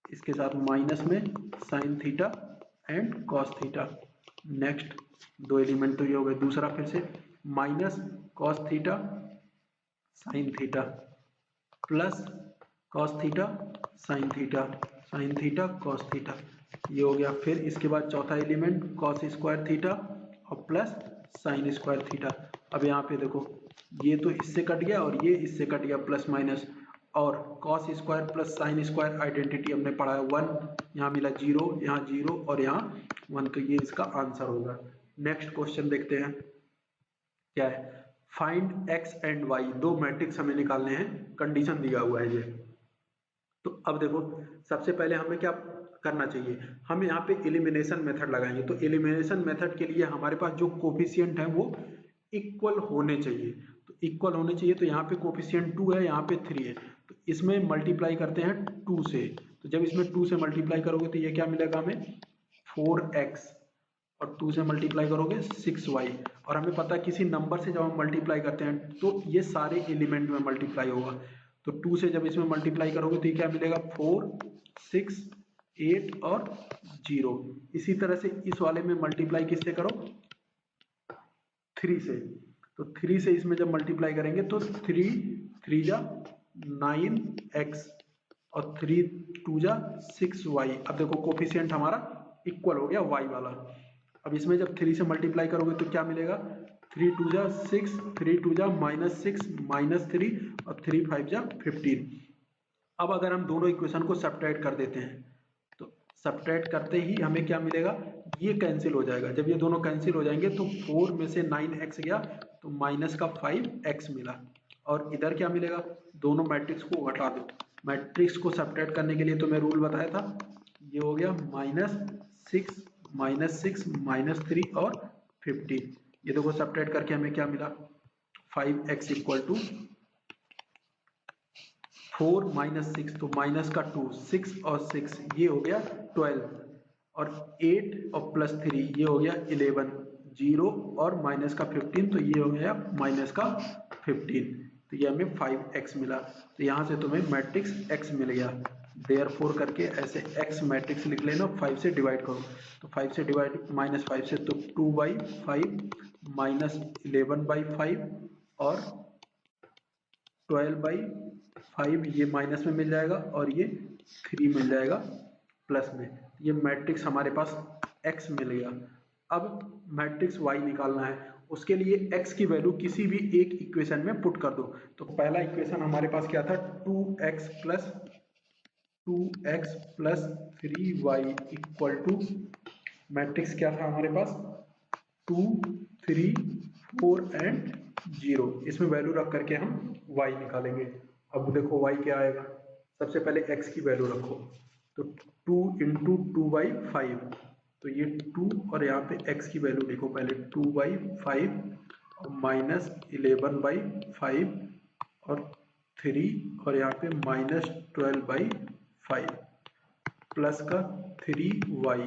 इसके साथ माइनस में sine theta and cos theta. Next दो एलिमेंट तो ये हो गए। दूसरा फिर से minus cos theta sine theta plus cos theta sine theta cos theta, ये हो गया। फिर इसके बाद चौथा एलिमेंट कॉस स्क्वायर थीटा और प्लस साइन स्क्वायर थीटा। अब यहाँ पे देखो ये तो इससे कट गया और ये इससे कट गया, प्लस माइनस, और cos square plus sine square identity हमने पढ़ा है 1, यहाँ मिला 0, यहाँ 0 और यहाँ 1, तो ये इसका आंसर होगा। नेक्स्ट क्वेश्चन देखते हैं क्या है, फाइंड एक्स एंड वाई, दो मैट्रिक्स हमें निकालने हैं, कंडीशन दिया हुआ है ये। तो अब देखो सबसे पहले हमें क्या करना चाहिए, हम यहाँ पे एलिमिनेशन मेथड लगाएंगे। तो एलिमिनेशन मेथड के लिए हमारे पास जो कोफिशिएंट है वो इक्वल होने चाहिए। तो इक्वल होने चाहिए, तो यहाँ पे कोफिशिएंट 2 है, यहाँ पे 3 है, तो इसमें मल्टीप्लाई करते हैं 2 से। तो जब इसमें 2 से मल्टीप्लाई करोगे तो ये क्या मिलेगा हमें, 4x, और 2 से मल्टीप्लाई करोगे 6y। और हमें पता है किसी नंबर से जब हम मल्टीप्लाई करते हैं तो ये सारे एलिमेंट में मल्टीप्लाई होगा। तो 2 से जब इसमें मल्टीप्लाई करोगे तो ये क्या मिलेगा, 4, 6, 8 और 0। इसी तरह से इस वाले में मल्टीप्लाई किससे करो, 3 से। तो 3 से इसमें जब मल्टीप्लाई करेंगे तो 3 3 जा 9x और 3 2 जा 6y। अब देखो कोफिशिएंट हमारा इक्वल हो गया y वाला। अब इसमें जब 3 से मल्टीप्लाई करोगे तो क्या मिलेगा, 3 2 जा 6, 3 2 जा -6 -3 और 3 5 जा 15। अब अगर हम दोनों इक्वेशन को सब्ट्रैक्ट कर देते हैं तो सब्ट्रैक्ट करते ही हमें क्या मिलेगा, ये कैंसिल हो जाएगा। जब ये दोनों कैंसिल हो जाएंगे तो 4 में से 9x गया तो माइनस का 5x मिला, और इधर क्या मिलेगा, दोनों मैट्रिक्स को घटा दो। मैट्रिक्स को सब्ट्रैक्ट करने के लिए तो मैं रूल बताया था, ये हो गया -6 -3 और 15। ये देखो सब्ट्रैक्ट करके हमें क्या मिला, 5x इक्वल टू 4 -6, तो माइनस का 2, 6 और 6 ये हो गया 12, और 8 और प्लस 3 ये हो गया 11, 0 और माइनस का 15 तो ये हो गया माइनस का 15। तो ये हमें 5x मिला। तो यहाँ से तुम्हें मैट्रिक्स x मिल गया। देयरफॉर करके ऐसे x मैट्रिक्स लिख लेना, 5 से डिवाइड करो। तो 5 से डिवाइड -5 से तो 2/5 -11/5 और 12/5, ये माइनस में मिल जाएगा और ये 3 मिल जाएगा प्लस में। ये मैट्रिक्स हमारे पास x मिल गया। अब मैट्रिक्स y निकालना है, उसके लिए x की वैल्यू किसी भी एक इक्वेशन में पुट कर दो। तो पहला इक्वेशन हमारे पास क्या था, 2x plus 3y equal to, matrix क्या था हमारे पास, 2 3 4 एंड 0। इसमें वैल्यू रख करके हम y निकालेंगे। अब देखो y क्या आएगा, सबसे पहले x की वैल्यू रखो, तो 2 इंटू 2/5, तो ये 2 और यहाँ पे x की वैल्यू लिखो पहले, 2/5 और -11/5 और 3 और यहाँ पे -12/5 प्लस का 3y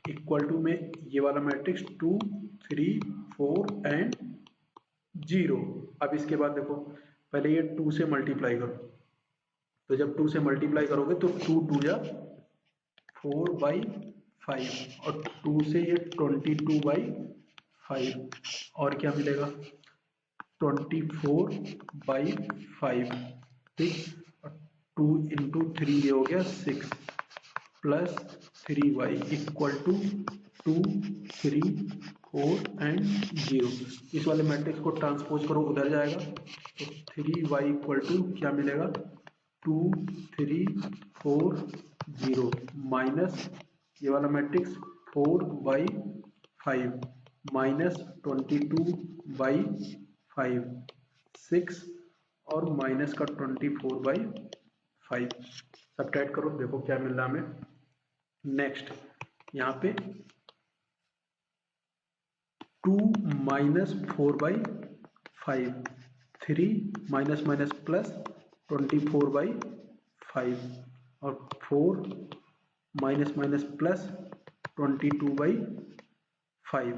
इक्वल टू में ये वाला मैट्रिक्स 2 3 4 एंड 0। अब इसके बाद देखो पहले ये 2 से मल्टीप्लाई करो, तो जब 2 से मल्टीप्लाई करोगे तो 2 2 या 4/5 और 2 से ये 22/5 और क्या मिलेगा 24/5, ठीक। और 2 इंटू 3 ये हो गया 6 plus 3y equal to 2 3 4 and 0। इस वाले मैट्रिक्स को ट्रांसपोज करो, उधर जाएगा तो 3y इक्वल टू क्या मिलेगा 2 3 4 0 माइनस ये वाला मैट्रिक्स 4/5 माइनस 22/5 6 और माइनस का 24/5 सब्ट्रैक्ट करो, देखो क्या मिल रहा है हमें। नेक्स्ट यहाँ पे 2 माइनस 4/5 3 माइनस माइनस प्लस 24/5 और 4 माइनस माइनस प्लस 22/5।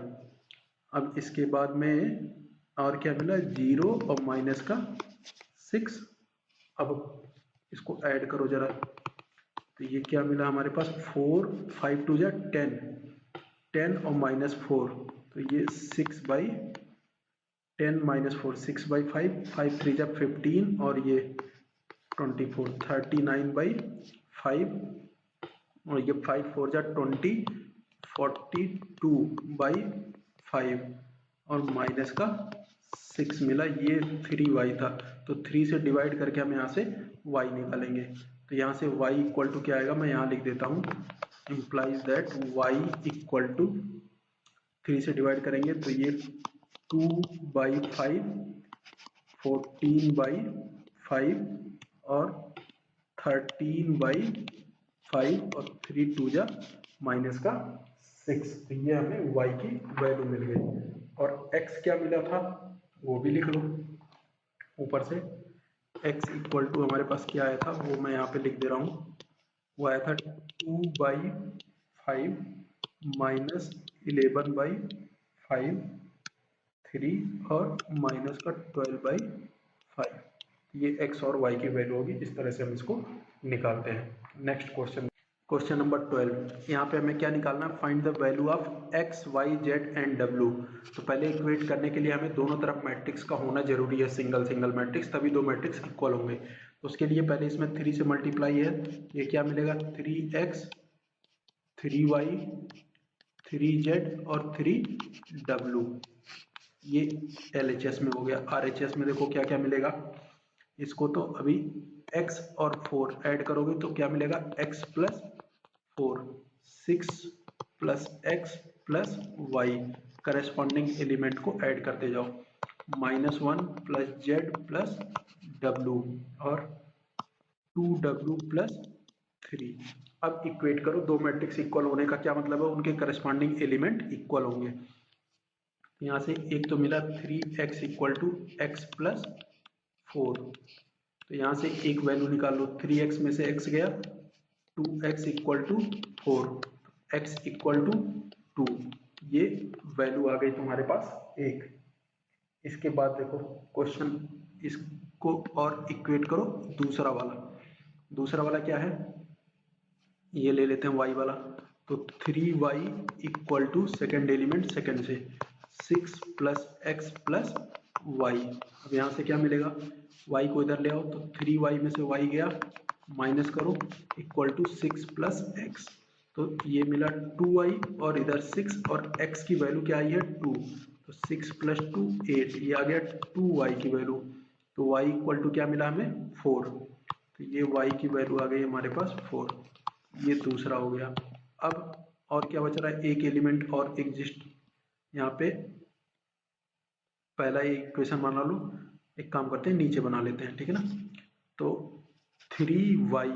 अब इसके बाद में और क्या मिला 0 और माइनस का 6। अब इसको ऐड करो जरा, तो ये क्या मिला हमारे पास 4 5 2 जा 10 10 और माइनस 4 तो ये 6/10 माइनस 4 6/5 5 3 जा 15 और ये 24 39/5 और ये 5 4 जा 20 42/5 और माइनस का 6 मिला, ये 3y था तो 3 से डिवाइड करके हम यहाँ से y निकालेंगे। तो यहाँ से y इक्वल टू क्या आएगा, मैं यहाँ लिख देता हूँ implies that y equal to 3 से डिवाइड करेंगे तो ये 2/5 14/5 और 13/5 और 3 2 जा माइनस का 6। तो ये हमें y की वैल्यू मिल गई और x क्या मिला था वो भी लिख लो ऊपर से। x इक्वल टू हमारे पास क्या आया था वो मैं यहाँ पे लिख दे रहा हूँ, वो आया था 2/5 माइनस 11/5 3 और माइनस का 12/5। ये x और y की वैल्यू होगी, इस तरह से हम इसको निकालते हैं। Next question number 12। यहाँ पे हमें क्या निकालना है, find the value of x y z and w। तो पहले इक्वेट करने के लिए हमें दोनों तरफ मैट्रिक्स का होना जरूरी है, सिंगल सिंगल मैट्रिक्स, तभी दो मैट्रिक्स इक्वल होंगे। तो उसके लिए पहले इसमें 3 से मल्टीप्लाई है, ये क्या मिलेगा 3x 3y 3z और 3w। ये LHS में हो गया। RHS में देखो क्या क्या मिलेगा, इसको तो अभी x और 4 ऐड करोगे तो क्या मिलेगा x plus 4 6 plus x plus y, corresponding element को ऐड करते जाओ -1 प्लस z प्लस w और 2w प्लस 3। अब इक्वेट करो, दो मैट्रिक्स इक्वल होने का क्या मतलब है, उनके करस्पॉन्डिंग एलिमेंट इक्वल होंगे। यहाँ से एक तो मिला 3x equal to x plus 4, तो यहाँ से एक वैल्यू निकाल लो, 3x में से x गया 2x equal to 4 x equal to 2, ये वैल्यू आ गई तुम्हारे पास एक। इसके बाद देखो क्वेश्चन, इसको और इक्वेट करो दूसरा वाला क्या है, ये ले लेते हैं y वाला, तो 3y equal to second element second से 6 प्लस एक्स प्लस वाई। अब यहाँ से क्या मिलेगा, y को इधर ले आओ तो 3y में से y गया, माइनस करो इक्वल टू 6 प्लस एक्स, तो ये मिला 2y और इधर 6 और x की वैल्यू क्या आई है 2, तो 6 प्लस 2 8, ये आ गया 2y की वैल्यू, तो y इक्वल टू क्या मिला हमें 4, तो ये y की वैल्यू आ गई हमारे पास 4, ये दूसरा हो गया। अब और क्या बच रहा है, एक एलिमेंट और एग्जिस्ट, यहाँ पे पहला इक्वेशन बना लो, एक काम करते हैं नीचे बना लेते हैं, ठीक है ना। तो 3y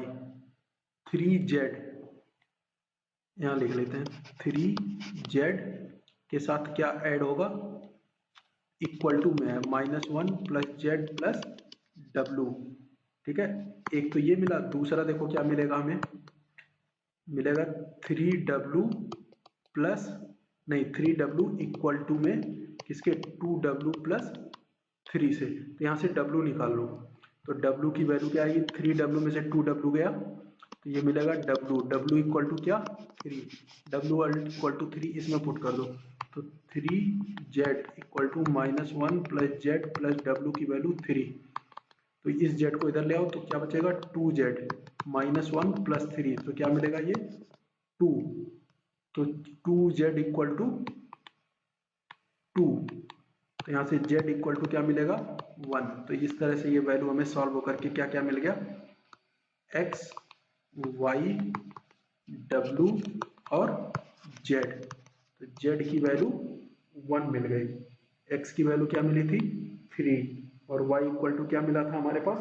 3z यहाँ लिख लेते हैं, 3z के साथ क्या ऐड होगा, इक्वल टू में है -1 प्लस z प्लस w, ठीक है। एक तो ये मिला, दूसरा देखो क्या मिलेगा हमें, मिलेगा 3w प्लस नहीं 3w इक्वल टू में किसके 2w प्लस 3 से, तो यहाँ से w निकाल लो। तो w की वैल्यू क्या आएगी, 3w में से 2w गया तो ये मिलेगा w इक्वल टू क्या 3, w इक्वल टू 3 इसमें पुट कर दो तो 3z equal to -1 plus z plus w की वैल्यू 3। तो इस z को इधर ले आओ तो क्या बचेगा 2z -1 प्लस 3, तो क्या मिलेगा ये 2। तो 2z इक्वल टू 2, तो यहाँ से z इक्वल टू क्या मिलेगा 1। तो इस तरह से ये वैल्यू हमें सॉल्व होकर के क्या क्या मिल गया, x y w और z। तो z की वैल्यू 1 मिल गई, x की वैल्यू क्या मिली थी 3 और y इक्वल टू क्या मिला था हमारे पास,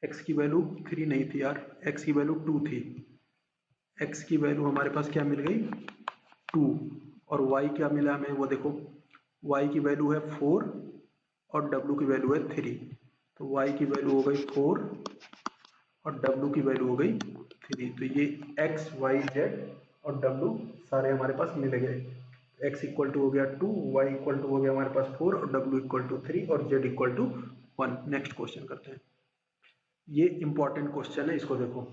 x की वैल्यू 3 नहीं थी यार, x की वैल्यू 2 थी। x की वैल्यू हमारे पास क्या मिल गई 2 और y क्या मिला हमें वो देखो, y की वैल्यू है 4 और w की वैल्यू है 3। तो y की वैल्यू हो गई 4 और w की वैल्यू हो गई 3। तो ये x y z और w सारे हमारे पास मिल गए। x इक्वल टू हो गया 2, y इक्वल टू हो गया हमारे पास 4 और w इक्वल टू 3 और z equal to 1। Next question करते हैं, ये इंपॉर्टेंट क्वेश्चन है, इसको देखो।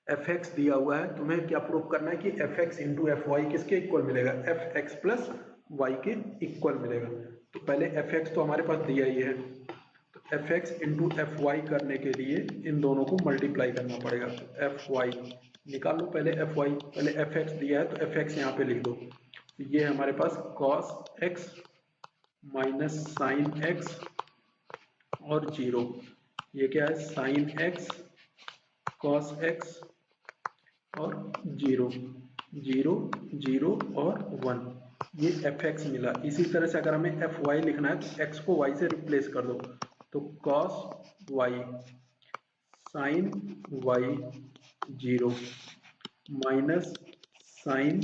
fx दिया हुआ है, तुम्हें क्या प्रूव करना है कि fx इंटू fy किसके इक्वल मिलेगा, fx प्लस y के इक्वल मिलेगा। तो पहले fx तो हमारे पास दिया ही है, तो fx इंटू fy करने के लिए इन दोनों को मल्टीप्लाई करना पड़ेगा। तो fy निकाल लो पहले, fy पहले fx दिया है तो fx यहाँ पे लिख दो। तो ये हमारे पास cos x minus sine x और 0, ये क्या है साइन x cos x और 0 0 0 और 1, ये fx मिला। इसी तरह से अगर हमें fy लिखना है तो x को y से रिप्लेस कर दो, तो cos y sin y 0 minus sine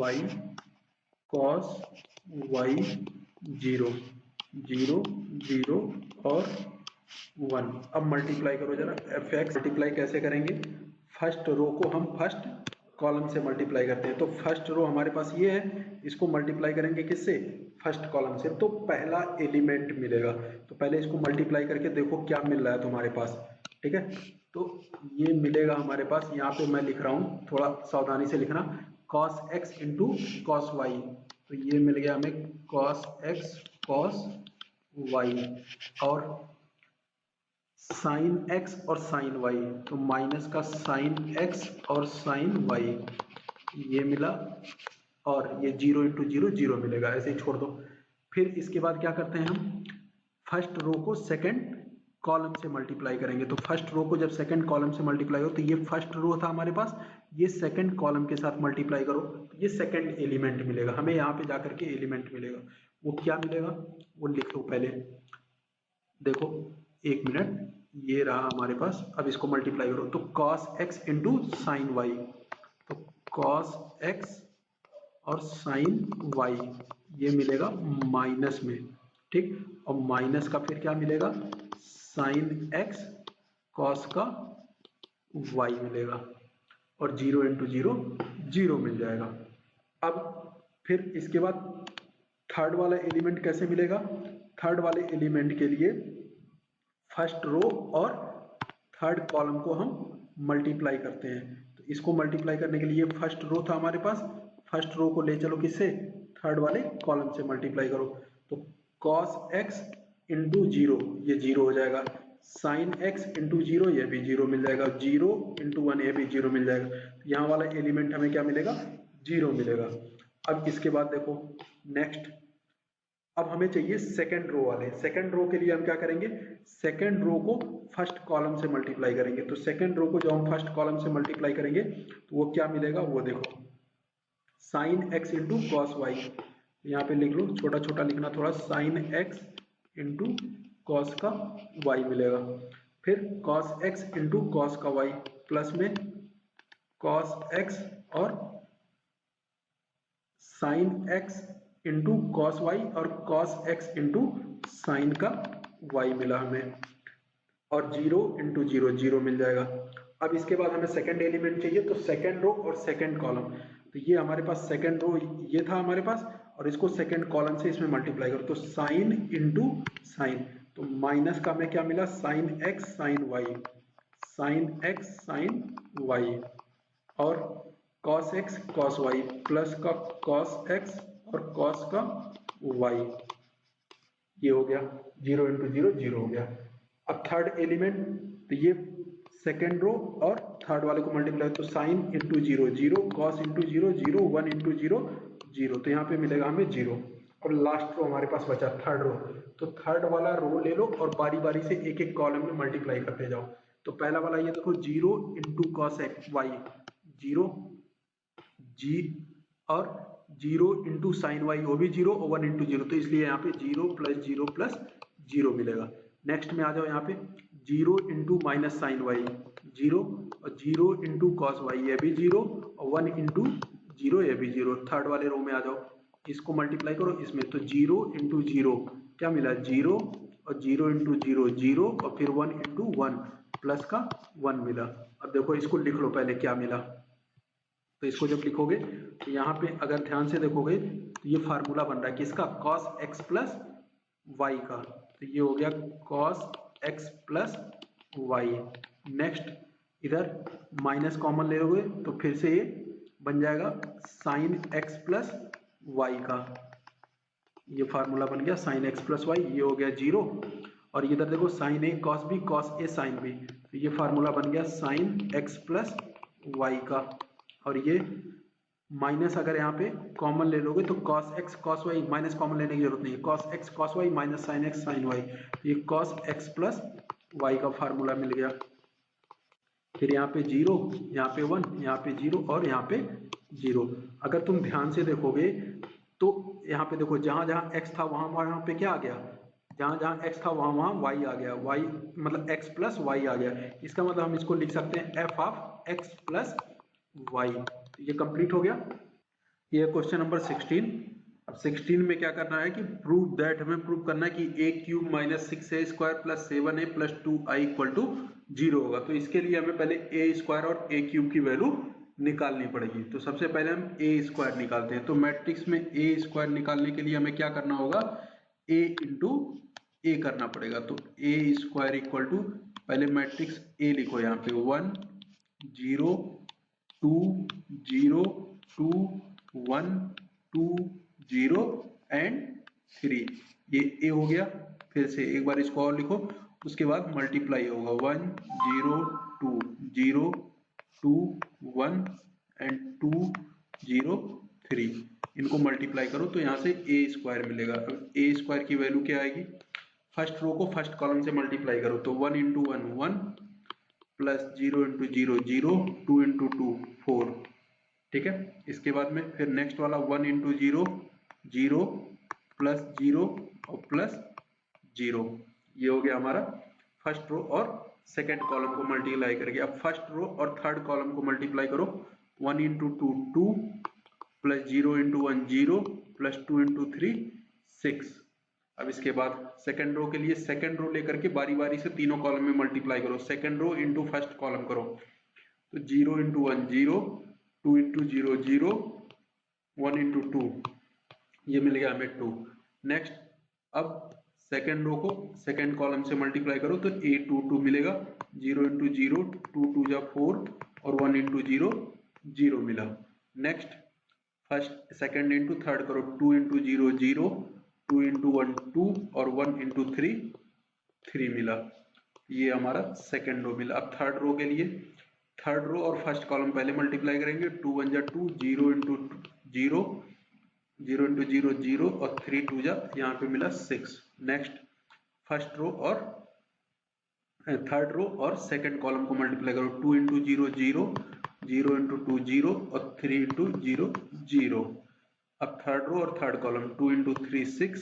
y cos y 0 0 0 और 1। अब मल्टीप्लाई करो जरा fx, मल्टीप्लाई कैसे करेंगे, फर्स्ट रो को हम फर्स्ट कॉलम से मल्टीप्लाई करते हैं। तो फर्स्ट रो हमारे पास ये है, इसको मल्टीप्लाई करेंगे किससे, फर्स्ट कॉलम से, तो पहला एलिमेंट मिलेगा। तो पहले इसको मल्टीप्लाई करके देखो क्या मिल रहा है तुम्हारे पास, ठीक है। तो ये मिलेगा हमारे पास, यहाँ पे मैं लिख रहा हूँ, थोड़ा सावधानी से लिखना, cos x into cos y। तो ये मिल गया हमें cos x cos y और साइन x और साइन y, तो माइनस का साइन x और साइन y ये मिला, और ये 0 इंटू 0 0 मिलेगा, ऐसे ही छोड़ दो। फिर इसके बाद क्या करते हैं हम, फर्स्ट रो को सेकंड कॉलम से मल्टीप्लाई करेंगे। तो फर्स्ट रो को जब सेकंड कॉलम से मल्टीप्लाई हो, तो ये फर्स्ट रो था हमारे पास, ये सेकंड कॉलम के साथ मल्टीप्लाई करो, तो ये सेकंड एलिमेंट मिलेगा हमें, यहाँ पे जाकर के एलिमेंट मिलेगा। वो क्या मिलेगा वो लिख लो पहले, देखो एक मिनट, ये रहा हमारे पास। अब इसको मल्टीप्लाई करो तो cos x into sign y, तो cos x और साइन y ये मिलेगा माइनस में, ठीक, और माइनस का फिर क्या मिलेगा साइन x cos का y मिलेगा, और 0 इंटू 0 0 मिल जाएगा। अब फिर इसके बाद थर्ड वाला एलिमेंट कैसे मिलेगा, थर्ड वाले एलिमेंट के लिए फर्स्ट रो और थर्ड कॉलम को हम मल्टीप्लाई करते हैं। तो इसको मल्टीप्लाई करने के लिए फर्स्ट रो था हमारे पास, फर्स्ट रो को ले चलो किससे, थर्ड वाले कॉलम से मल्टीप्लाई करो। तो cos x इंटू 0 ये 0 हो जाएगा, साइन x इंटू 0 ये भी 0 मिल जाएगा, 0 इंटू 1 ये भी 0 मिल जाएगा। तो यहाँ वाला एलिमेंट हमें क्या मिलेगा 0 मिलेगा। अब इसके बाद देखो नेक्स्ट, अब हमें चाहिए सेकंड रो वाले। सेकंड रो के लिए हम क्या करेंगे, सेकंड रो को फर्स्ट कॉलम से मल्टीप्लाई करेंगे। तो सेकंड रो को जब हम फर्स्ट कॉलम से मल्टीप्लाई करेंगे तो वो क्या मिलेगा वो देखो, sine x into cos y, यहाँ पे लिख लो, छोटा छोटा लिखना थोड़ा, साइन x इंटू कॉस का y मिलेगा। फिर cos x इंटू कॉस का y प्लस में cos x और sine x into cos y और cos x इंटू साइन का y मिला हमें, और 0 इंटू 0 0 मिल जाएगा। अब इसके बाद हमें सेकंड एलिमेंट चाहिए, तो सेकंड रो और सेकंड कॉलम। तो ये हमारे पास सेकंड रो ये था हमारे पास, और इसको सेकंड कॉलम से इसमें मल्टीप्लाई करो, तो साइन इंटू साइन, तो माइनस का हमें क्या मिला, sine x sine y, sine x sine y, और cos x cos y, plus का कॉस एक्स और कॉस का वाई, ये हो गया 0 इंटू 0 0 हो गया। अब थर्ड एलिमेंट, तो ये सेकेंड रो और थर्ड वाले को मल्टीप्लाई, तो sine into 0 0, cos into 0 0, 1 into 0 0, तो यहाँ पे मिलेगा हमें 0। और लास्ट रो हमारे पास बचा थर्ड रो, तो थर्ड वाला रो ले लो और बारी बारी से एक एक कॉलम में मल्टीप्लाई करते जाओ। तो पहला वाला ये देखो 0 इंटू कॉस एक्स वाई 0 जी, और 0 इंटू साइन वाई वो भी 0, और 1 इंटू 0, तो इसलिए यहाँ पे 0 प्लस 0 मिलेगा। नेक्स्ट में आ जाओ यहाँ पे 0 इंटू माइनस साइन वाई 0, और 0 इंटू कॉस वाई ये भी 0, और 1 इंटू 0 ये भी 0। थर्ड वाले रो में आ जाओ, इसको मल्टीप्लाई करो इसमें, तो 0 इंटू 0 क्या मिला 0, और 0 इंटू 0 0, और फिर 1 इंटू 1 प्लस का 1 मिला। अब देखो इसको लिख लो पहले क्या मिला, तो इसको जब लिखोगे तो यहाँ पे अगर ध्यान से देखोगे तो ये फार्मूला बन रहा है किसका, cos x प्लस वाई का, तो ये हो गया cos x plus y. Next इधर माइनस कॉमन ले लोगे तो फिर से ये बन जाएगा sin x प्लस वाई का, ये फार्मूला बन गया sin x प्लस वाई, ये हो गया 0। और इधर देखो sin a cos b cos a sin b, तो ये फार्मूला बन गया sin x प्लस वाई का। और ये माइनस अगर यहाँ पे कॉमन ले लोगे तो cos x cos y, minus common लेने की जरूरत नहीं है, cos x cos y minus sin x sin y, ये cos x प्लस y का फार्मूला मिल गया। फिर यहाँ पे 0, यहाँ पे 1, यहाँ पे 0 और यहाँ पे 0। अगर तुम ध्यान से देखोगे तो यहाँ पे देखो जहां जहां x था वहां पे क्या आ गया, जहां जहां x था वहां y आ गया, y मतलब x प्लस y आ गया। इसका मतलब हम इसको लिख सकते हैं f of x plus y। ये कंप्लीट हो गया। ये क्वेश्चन नंबर 16। अब 16 में क्या करना है कि प्रूव दैट, हमें प्रूव करना है कि a cube minus 6a square plus 7a plus 2i equal to 0 होगा। तो इसके लिए हमें पहले a स्क्वायर और a क्यूब की वैल्यू निकालनी पड़ेगी। तो सबसे पहले हम a स्क्वायर निकालते हैं। तो मैट्रिक्स में a स्क्वायर निकालने के लिए हमें क्या करना होगा, a इंटू a करना पड़ेगा। तो a स्क्वायर इक्वल टू, पहले मैट्रिक्स a लिखो यहाँ पे 1 0 2 0 2 1 2 0 एंड 3, ये a हो गया। फिर से एक बार इसको और लिखो, उसके बाद मल्टीप्लाई होगा 1 0 2 0 2 1 एंड 2 0 3, इनको मल्टीप्लाई करो तो यहाँ से a स्क्वायर मिलेगा। अब a स्क्वायर की वैल्यू क्या आएगी, फर्स्ट रो को फर्स्ट कॉलम से मल्टीप्लाई करो, तो 1 इंटू 1 1 प्लस 0 इंटू 0 0, 2 इंटू 2 4, ठीक है। इसके बाद में फिर नेक्स्ट वाला 1 इंटू 0 0 प्लस 0 और प्लस 0, ये हो गया हमारा फर्स्ट रो और सेकेंड कॉलम को मल्टीप्लाई करके। अब फर्स्ट रो और थर्ड कॉलम को मल्टीप्लाई करो, 1 into 2 2 plus 0 into 1 0 plus 2 into 3 6। अब इसके बाद सेकंड रो के लिए सेकंड रो लेकर के बारी बारी से तीनों कॉलम में मल्टीप्लाई करो, second row into first column करो, तो 0 इंटू 1 0 2 इंटू 0 0 1 इंटू 2, ये मिल गया हमें 2। नेक्स्ट अब सेकंड रो को सेकंड कॉलम से मल्टीप्लाई करो, तो a 2 2 मिलेगा, 0 इंटू 0 2 2 जा 4 और 1 इंटू 0 0 मिला। Next first second into third करो, 2 इंटू 0 0 2 इंटू 1 2 और 1 इंटू 3 3 मिला, ये हमारा सेकंड रो मिला। अब थर्ड रो के लिए थर्ड रो और फर्स्ट कॉलम पहले मल्टीप्लाई करेंगे, 2 1 जा 2 0 इंटू 0 0 इंटू 0 0 और 3 2 जा, यहाँ पे मिला 6। नेक्स्ट फर्स्ट रो और थर्ड रो और सेकंड कॉलम को मल्टीप्लाई करो, 2 इंटू 0 0 0 इंटू 2 0 और 3 इंटू 0 0। अब थर्ड रो और थर्ड कॉलम 2 इंटू 3 6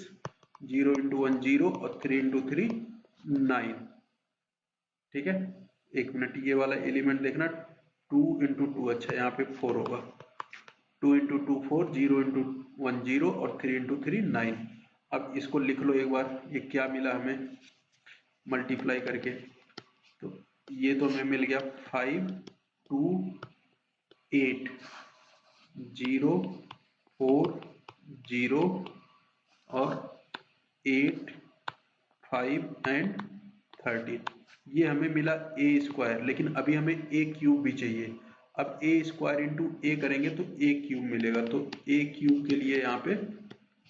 0 इंटू 1 0 और 3 इंटू 3 9, ठीक है। एक मिनट, ये वाला एलिमेंट देखना, 2 इंटू 2, अच्छा यहाँ पे 4 होगा, 2 इंटू 2 4 0 इंटू 1 0 और 3 इंटू 3 9। अब इसको लिख लो एक बार, ये क्या मिला हमें मल्टीप्लाई करके, तो ये तो हमें मिल गया 5 2 8 0 4 0 और 8 5 एंड 13। ये हमें मिला ए स्क्वायर, लेकिन अभी हमें ए क्यूब भी चाहिए। अब ए स्क्वायर इंटू ए करेंगे तो ए क्यूब मिलेगा, तो ए क्यूब के लिए यहाँ पे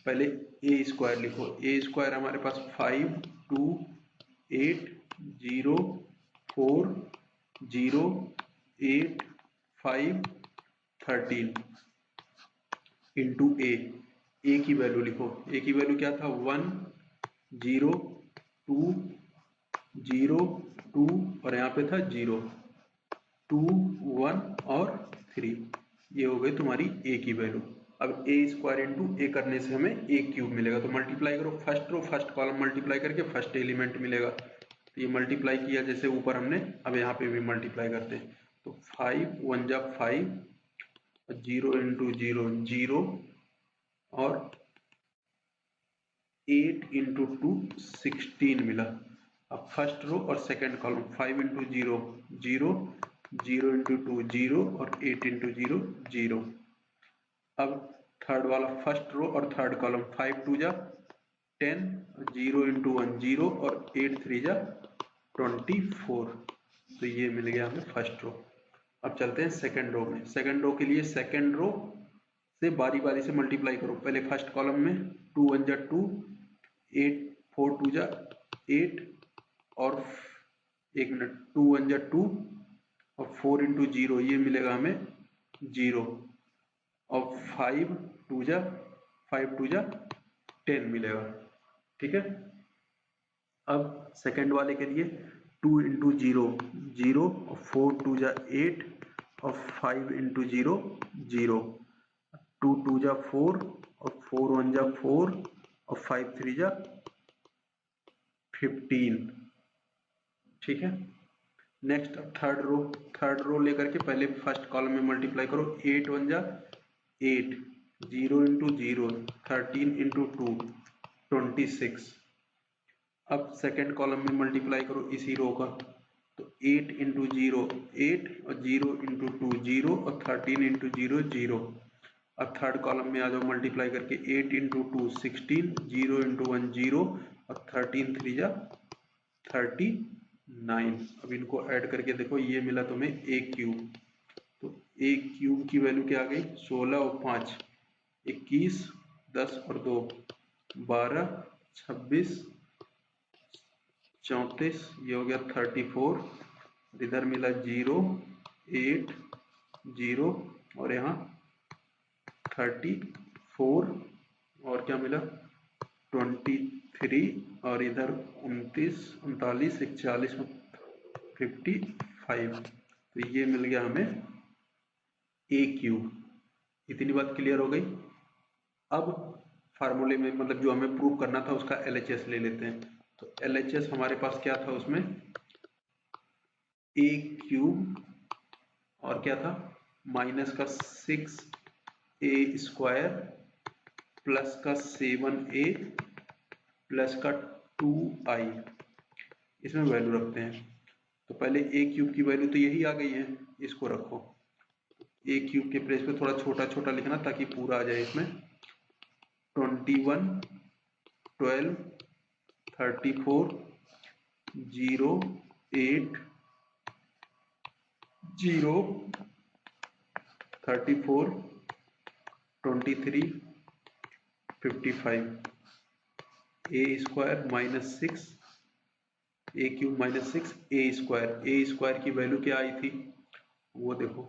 पहले ए स्क्वायर लिखो। ए स्क्वायर हमारे पास 5 2 8 0 4 0 8 5 13 इंटू ए की वैल्यू लिखो। ए की वैल्यू क्या था 1 0 2 0 2 और यहाँ पे था 0 2 1 और 3। ये हो गई तुम्हारी ए की वैल्यू। अब ए स्क्वायर इंटू ए करने से हमें ए क्यूब मिलेगा, तो मल्टीप्लाई करो first row first column multiply करके फर्स्ट एलिमेंट मिलेगा। तो ये मल्टीप्लाई किया जैसे ऊपर हमने, अब यहाँ पे भी मल्टीप्लाई करते हैं। तो 5 1 जा 5, 0 इंटू 0 0 और 8 इंटू 2 16 मिला। अब फर्स्ट रो और सेकेंड कॉलम 5 इंटू 0 0 0 इंटू 2 0 और 8 इंटू 0 0। अब थर्ड वाला फर्स्ट रो और थर्ड कॉलम 5 2 जा 10 0 इंटू 1 0 और 8 3 जा 24। तो ये मिल गया हमें फर्स्ट रो। अब चलते हैं सेकेंड रो में। सेकेंड रो के लिए सेकेंड रो से बारी बारी से मल्टीप्लाई करो। पहले फर्स्ट कॉलम में 2 1 जा 2 8 4 2 जा 8 और 2 1 जा 2 और 4 इंटू 0 ये मिलेगा हमें 0 और 5 2 जा 10 मिलेगा। ठीक है। अब सेकेंड वाले के लिए 2 इंटू 0 0 और 4 2 जा 8 और 5 इंटू 0 0 2 2 जा 4 और 4 1 जा 4 और 5 3 जा 15। ठीक है। नेक्स्ट अब थर्ड रो लेकर के पहले फर्स्ट कॉलम में मल्टीप्लाई करो। 8 1 जा 8 0 इंटू 0 13 इंटू 2 26। अब सेकेंड कॉलम में मल्टीप्लाई करो इसी रो का, तो 8 इंटू 0 8 और 0 इंटू 2 0 और 13 इंटू 0 0। अब थर्ड कॉलम में आ जाओ मल्टीप्लाई करके 8 इंटू 2 16 0 इंटू 1 0 और 13 3 जा 39। अब इनको ऐड करके देखो ये मिला तुम्हें ए क्यूब। तो ए क्यूब की वैल्यू क्या आ गई 16 और 5 21 10 और 2 12 26 34। ये हो गया 34। इधर मिला 0 8 0 और यहाँ 34 और क्या मिला 23 और इधर 29 39 41 55। तो ये मिल गया हमें ए क्यूब। इतनी बात क्लियर हो गई। अब फार्मूले में मतलब जो हमें प्रूव करना था उसका LHS ले लेते हैं। तो LHS हमारे पास क्या था उसमें ए क्यूब और क्या था माइनस का 6 ए स्क्वायर प्लस का 7a प्लस का 2i। इसमें वैल्यू रखते हैं। तो पहले ए क्यूब की वैल्यू तो यही आ गई है, इसको रखो। ए क्यूब के प्लेस पे थोड़ा छोटा छोटा लिखना ताकि पूरा आ जाए इसमें। 21 12 34 0 8 0 34 23 55। ए स्क्वायर माइनस 6 ए क्यूब माइनस 6 ए स्क्वायर की वैल्यू क्या आई थी वो देखो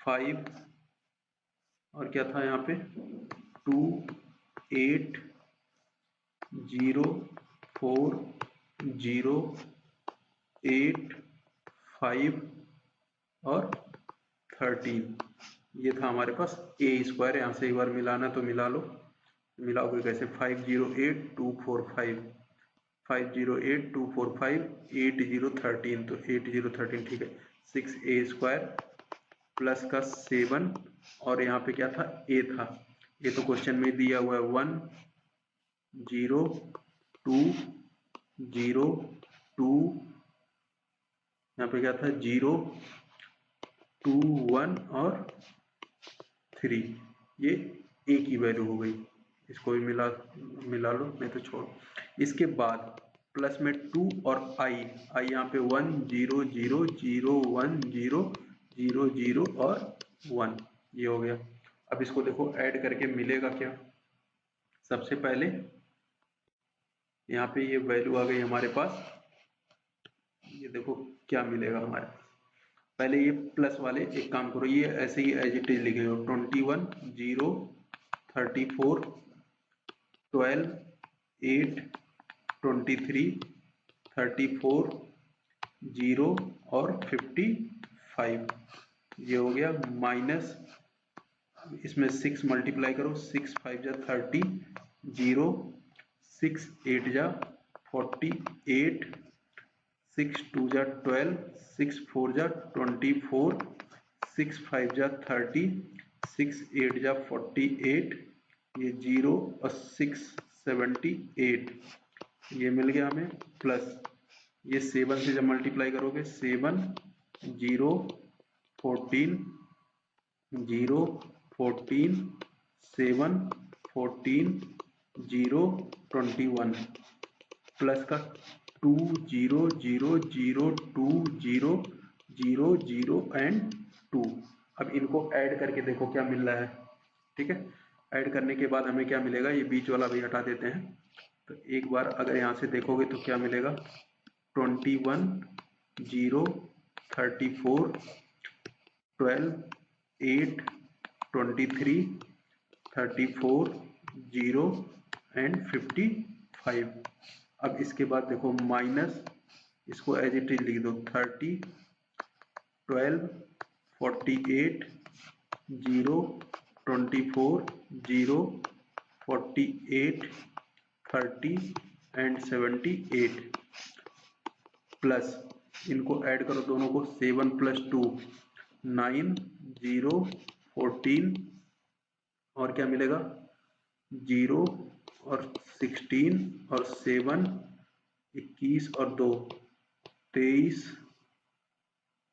5 और क्या था यहाँ पे 2 8 0 4 0 8 5 और 13। ये था हमारे पास ए स्क्वायर। यहाँ से एक बार मिलाना तो मिला लो। मिलाओगे कैसे 508 245 508 245 8013। तो 8013 ठीक है। 6a स्क्वायर प्लस का 7 और यहाँ पे क्या था a था। ये तो क्वेश्चन में दिया हुआ है 1 0 2 0 2 यहाँ पे क्या था 0, 2, 1 और 3, ये a की वैल्यू हो गई। इसको भी मिला लो, नहीं तो छोड़ो। इसके बाद प्लस में 2 और i यहाँ पे 1, 0, 0, 0, 1, 0, 0, 0 और 1, ये हो गया। अब इसको देखो ऐड करके मिलेगा क्या। सबसे पहले यहाँ पे ये वैल्यू आ गई हमारे पास, ये देखो क्या मिलेगा हमारे पास। पहले ये प्लस वाले एक काम करो, ये ऐसे ही एज इट इज लिखे हो, 21, 0, 34, 12, 8, 23, 34, 0 और 55, ये हो गया। माइनस इसमें 6 मल्टीप्लाई करो, 6 5 जा 30, 0, 6 8 जा 48, 6 2 जा 12, 6 4 जा 24, 6 5 जा 30, 6 8 जा 48, ये 0 और 6 78, ये मिल गया हमें। प्लस ये 7 से जब मल्टीप्लाई करोगे, 7, 0, 14, 0, 14, 7, 14, 0, 21, प्लस का 2, 0, 0, 0, 2, 0, 0, 0 एंड 2। अब इनको ऐड करके देखो क्या मिल रहा है। ठीक है, ऐड करने के बाद हमें क्या मिलेगा, ये बीच वाला भी हटा देते हैं। तो एक बार अगर यहाँ से देखोगे तो क्या मिलेगा, 21, 0, 34, 12, 8, 23, 34, 0 एंड 55। अब इसके बाद देखो माइनस, इसको एज इट इज लिख दो, 30, 12, 48, 0, 24, 0, 48, 30 एंड 78, प्लस इनको ऐड करो दोनों को, 7 + 2 9, 0, 14 और क्या मिलेगा, 0 और 16 और 7, 21 और 2 23,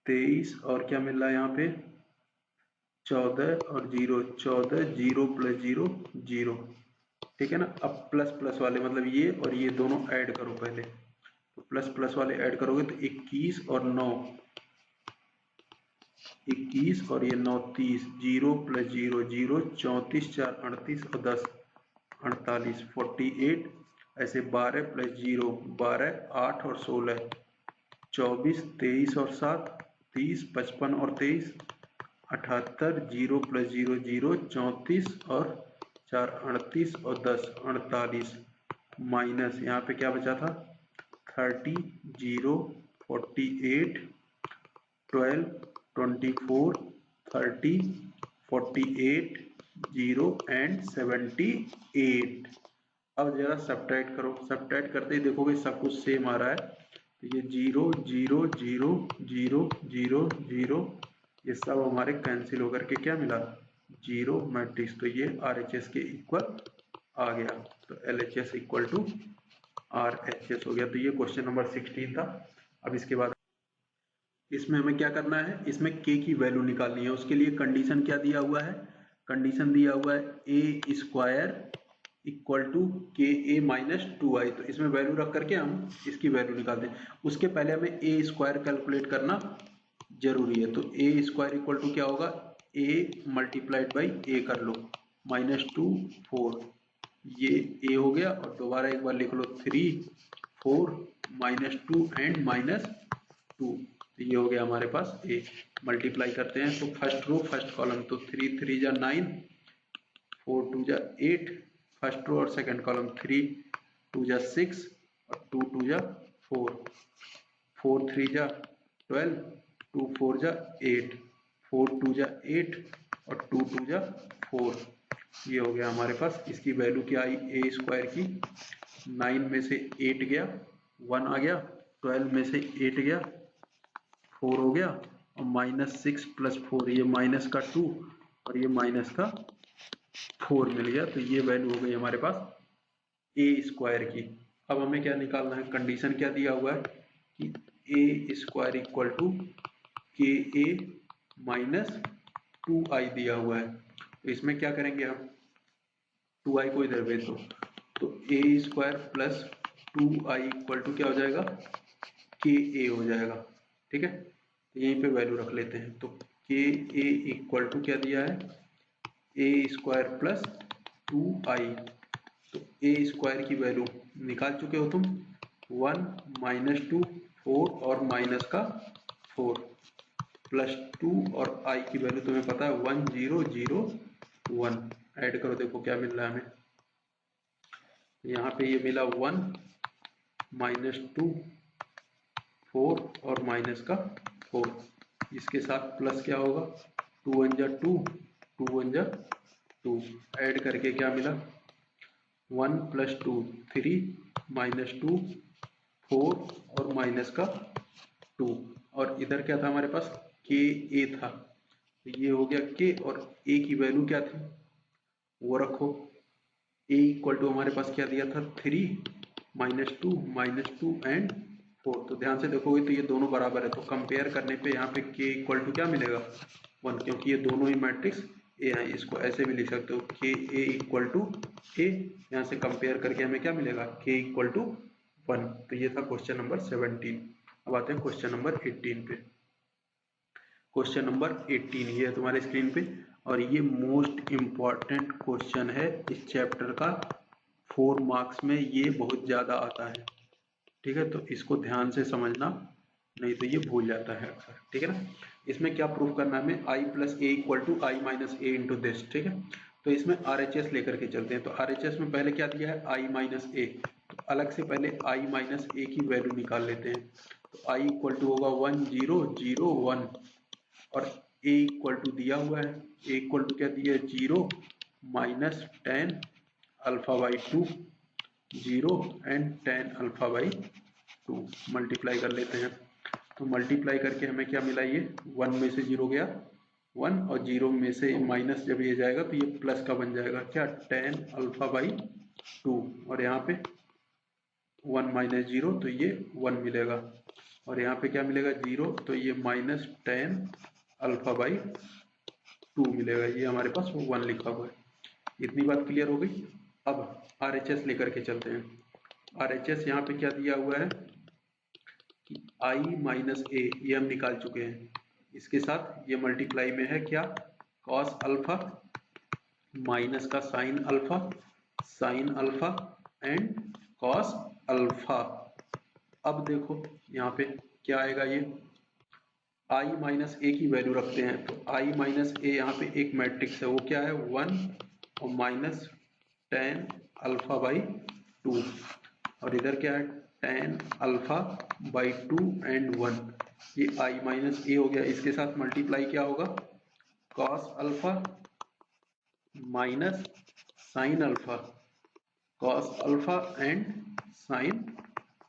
23 और क्या मिल रहा है यहाँ पे, 14 और 0 14, 0 + 0 0। ठीक है ना। अब प्लस प्लस वाले मतलब ये और ये दोनों ऐड करो पहले, तो प्लस प्लस वाले ऐड करोगे तो 21 और 9, 21 और ये 9 30, 0 + 0 0, 34 4 38 और 10 48, 48, ऐसे 12 + 0 12, 8 और 16 24, 23 और 7 30, 55 और 23 78, 0 + 0 0, 34 और 4 38 और 10 48, माइनस यहाँ पे क्या बचा था, 30, 0, 48, 12, 24, 30, 48, 0 एंड 78। अब जरा सब्ट्रैक्ट करो, सब्ट्रैक्ट करते ही देखोगे सब कुछ सेम आ रहा है। तो ये 0 0 0 0 0 0, ये सब हमारे कैंसिल होकर के क्या मिला, 0 मैट्रिक्स। तो ये RHS के इक्वल आ गया। तो LHS = RHS हो गया। तो ये क्वेश्चन नंबर 16 था। अब इसके बाद इसमें हमें क्या करना है, इसमें k की वैल्यू निकालनी है। उसके लिए कंडीशन क्या दिया हुआ है, कंडीशन दिया हुआ है a² = ka - 2i। तो इसमें वैल्यू रख करके हम इसकी वैल्यू निकालते हैं। उसके पहले हमें a² कैलकुलेट करना जरूरी है। तो a² = क्या होगा, a × a कर लो, -2 4, ये a हो गया। और दोबारा एक बार लिख लो, 3 4 -2 एंड -2, तो ये हो गया हमारे पास a। मल्टीप्लाई करते हैं तो फर्स्ट रो फर्स्ट कॉलम, तो 3 3 जा 9, 4 2 जा 8, फर्स्ट रो और सेकंड कॉलम, 3 2 जा 6 और 2 2 जा 4, 4 3 जा 12, 2 4 जा 8, 4 2 जा 8 और 2 2 जा 4, ये हो गया हमारे पास। इसकी वैल्यू क्या आई a² की, 9 में से 8 गया 1 आ गया, 12 में से 8 गया 4 हो गया, और -6 + 4, ये माइनस का 2 और ये माइनस का 4 मिल गया। तो ये वैल्यू हो गई हमारे पास a² की। अब हमें क्या निकालना है, कंडीशन क्या दिया हुआ है कि ए स्क्वायर इक्वल टू के ए माइनस 2i दिया हुआ है। तो इसमें क्या करेंगे हम, 2i को इधर भेज दो तो A square plus 2i equal to क्या हो जाएगा, के ए हो जाएगा। ठीक है, तो यहीं पे वैल्यू रख लेते हैं। तो के ए इक्वल टू क्या दिया है, ए स्क्वायर प्लस 2i। तो ए स्क्वायर की वैल्यू निकाल चुके हो तुम, 1 माइनस 2 4 और माइनस का 4 प्लस 2 और i की वैल्यू तुम्हें पता है 1 0 0 1। ऐड करो, देखो क्या मिल रहा है हमें। यहाँ पे ये मिला 1 माइनस 2 4 और माइनस का 4, इसके साथ प्लस क्या होगा, 2 1 जा 2 2 1 जा 2, ऐड करके क्या मिला 1 प्लस 2 3 माइनस 2 4 और माइनस का 2, और इधर क्या था हमारे पास, के ए था, तो ये हो गया के, और ए की वैल्यू क्या थी वो रखो। ए इक्वल टू हमारे पास क्या दिया था, 3 माइनस 2 एंड 4। तो ध्यान से देखोगे तो ये दोनों बराबर है, तो कंपेयर करने पे यहाँ पे के इक्वल टू क्या मिलेगा 1, क्योंकि ये दोनों ही मैट्रिक्स ए है। इसको ऐसे भी लिख सकते हो, के ए इक्वल टू ए, यहाँ से कंपेयर करके हमें क्या मिलेगा, के इक्वल टू 1। तो ये था क्वेश्चन नंबर 17। अब आते हैं क्वेश्चन नंबर 18 पे। क्वेश्चन नंबर 18 ये है तुम्हारे स्क्रीन पे, और ये मोस्ट इम्पॉर्टेंट क्वेश्चन है इस चैप्टर का। 4 मार्क्स में ये बहुत ज़्यादा आता है। ठीक है, तो इसको ध्यान से समझना, नहीं तो ये भूल जाता है अक्सर। ठीक है ना, इसमें क्या प्रूफ करना है हमें, I plus A equal to I minus A into this. ठीक है, तो इसमें RHS लेकर के चलते हैं। तो RHS में पहले क्या दिया है, आई माइनस ए, तो अलग से पहले आई माइनस ए की वैल्यू निकाल लेते हैं। तो आई इक्वल टू होगा 1 0 0 1, और ए इक्वल टू दिया हुआ है, ए इक्वल टू क्या दिया है, 0 minus 10 alpha by 2 0 and 10 alpha by 2। Multiply कर लेते हैं, तो मल्टीप्लाई करके हमें क्या मिला, ये 1 में से 0 गया 1, और 0 में से माइनस जब ये जाएगा तो ये प्लस का बन जाएगा क्या, 10 अल्फा बाई 2, और यहाँ पे 1 माइनस 0 तो ये 1 मिलेगा, और यहाँ पे क्या मिलेगा 0, तो ये माइनस 10 अल्फा बाई 2 मिलेगा। ये हमारे पास 1 लिखा हुआ है। इतनी बात क्लियर हो गई। अब RHS लेकर के चलते हैं। RHS यहाँ पे क्या दिया हुआ है कि i माइनस ए, ये हम निकाल चुके हैं। इसके साथ ये मल्टीप्लाई में है क्या, कॉस अल्फा माइनस का sine alpha and cos alpha. अब देखो यहाँ पे क्या आएगा, ये i माइनस ए की वैल्यू रखते हैं। तो i माइनस ए यहाँ पे एक मैट्रिक्स है, वो क्या है 1 और माइनस 10 अल्फा बाई 2, और इधर क्या है 10 अल्फा बाई 2 एंड 1। ये i माइनस ए हो गया, इसके साथ मल्टीप्लाई क्या होगा, cos alpha minus sine alpha, cos alpha and sine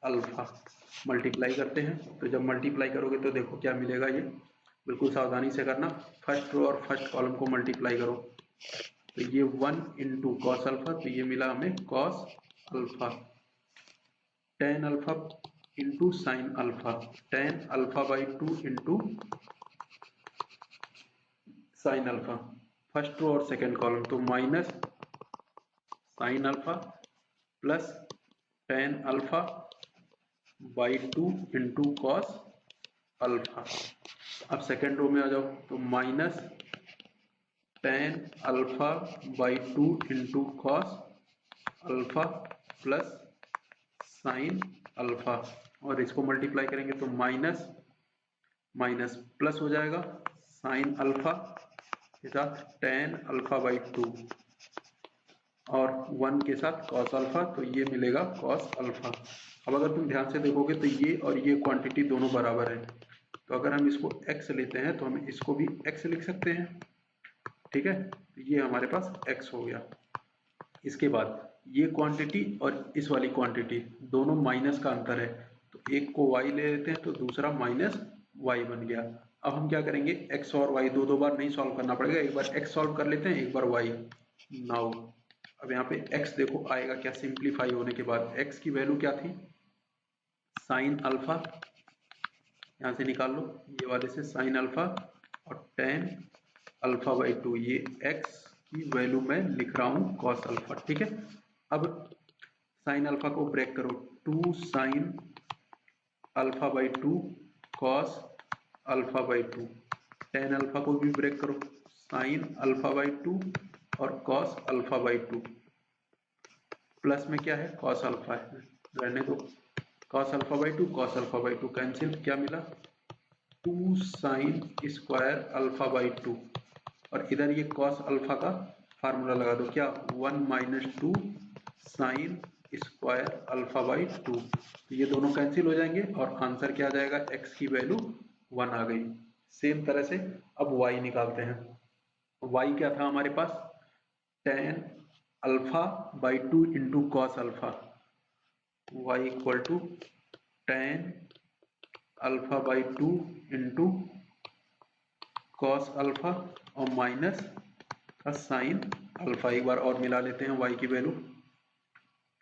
alpha. Multiply करते हैं, तो जब मल्टीप्लाई करोगे तो देखो क्या मिलेगा, ये बिल्कुल सावधानी से करना, फर्स्ट रो और फर्स्ट कॉलम को मल्टीप्लाई करो। तो ये 1 इंटू कॉस अल्फा, तो ये मिला हमें cos alpha, 10 alpha into sine alpha, 10 alpha by 2 into sine alpha, first row और सेकेंड कॉलम, तो minus sine alpha plus 10 alpha by 2 into cos alpha. अब सेकेंड रो में आ जाओ, तो minus 10 alpha by 2 into cos alpha plus sine alpha, और इसको मल्टीप्लाई करेंगे तो माइनस माइनस प्लस हो जाएगा, साइन अल्फा के साथ 10 अल्फा बाई 2 और 1 के साथ कॉस अल्फा, तो ये मिलेगा कॉस अल्फा। अब अगर तुम ध्यान से देखोगे तो ये और ये क्वांटिटी दोनों बराबर है, तो अगर हम इसको x लेते हैं तो हम इसको भी x लिख सकते हैं। ठीक है, तो ये हमारे पास x हो गया। इसके बाद ये क्वांटिटी और इस वाली क्वांटिटी दोनों माइनस का अंतर है, तो एक को y ले लेते हैं तो दूसरा माइनस y बन गया। अब हम क्या करेंगे, x और y दो बार नहीं सॉल्व करना पड़ेगा, एक बार x सॉल्व कर लेते हैं, एक बार y। नाउ अब यहाँ पे x देखो आएगा क्या, सिंप्लीफाई होने के बाद x की वैल्यू क्या थी, साइन अल्फा यहाँ से निकाल लो, ये वाले से साइन अल्फा और टेन अल्फा बाई टू, ये एक्स की वैल्यू मैं लिख रहा हूँ कॉस अल्फा, ठीक है। अब साइन अल्फा को ब्रेक करो, two sine alpha by two cos alpha by two, ten alpha को भी ब्रेक करो, साइन अल्फा बाई टू और cos alpha by two, plus में क्या है कॉस अल्फा है, रहने दो, cos alpha by two, cos alpha by to cancel, क्या मिला two sine square alpha by two, और इधर ये कॉस अल्फा का फार्मूला लगा दो, क्या one minus two sine square alpha by two, तो ये दोनों कैंसिल हो जाएंगे और आंसर क्या आ जाएगा, एक्स की वैल्यू 1 आ गई। सेम तरह से अब y निकालते हैं, y क्या था हमारे पास, tan alpha by two into cos alpha, y equal to ten alpha by two into cos alpha और माइनस का साइन अल्फा, एक बार और मिला लेते हैं y की वैल्यू,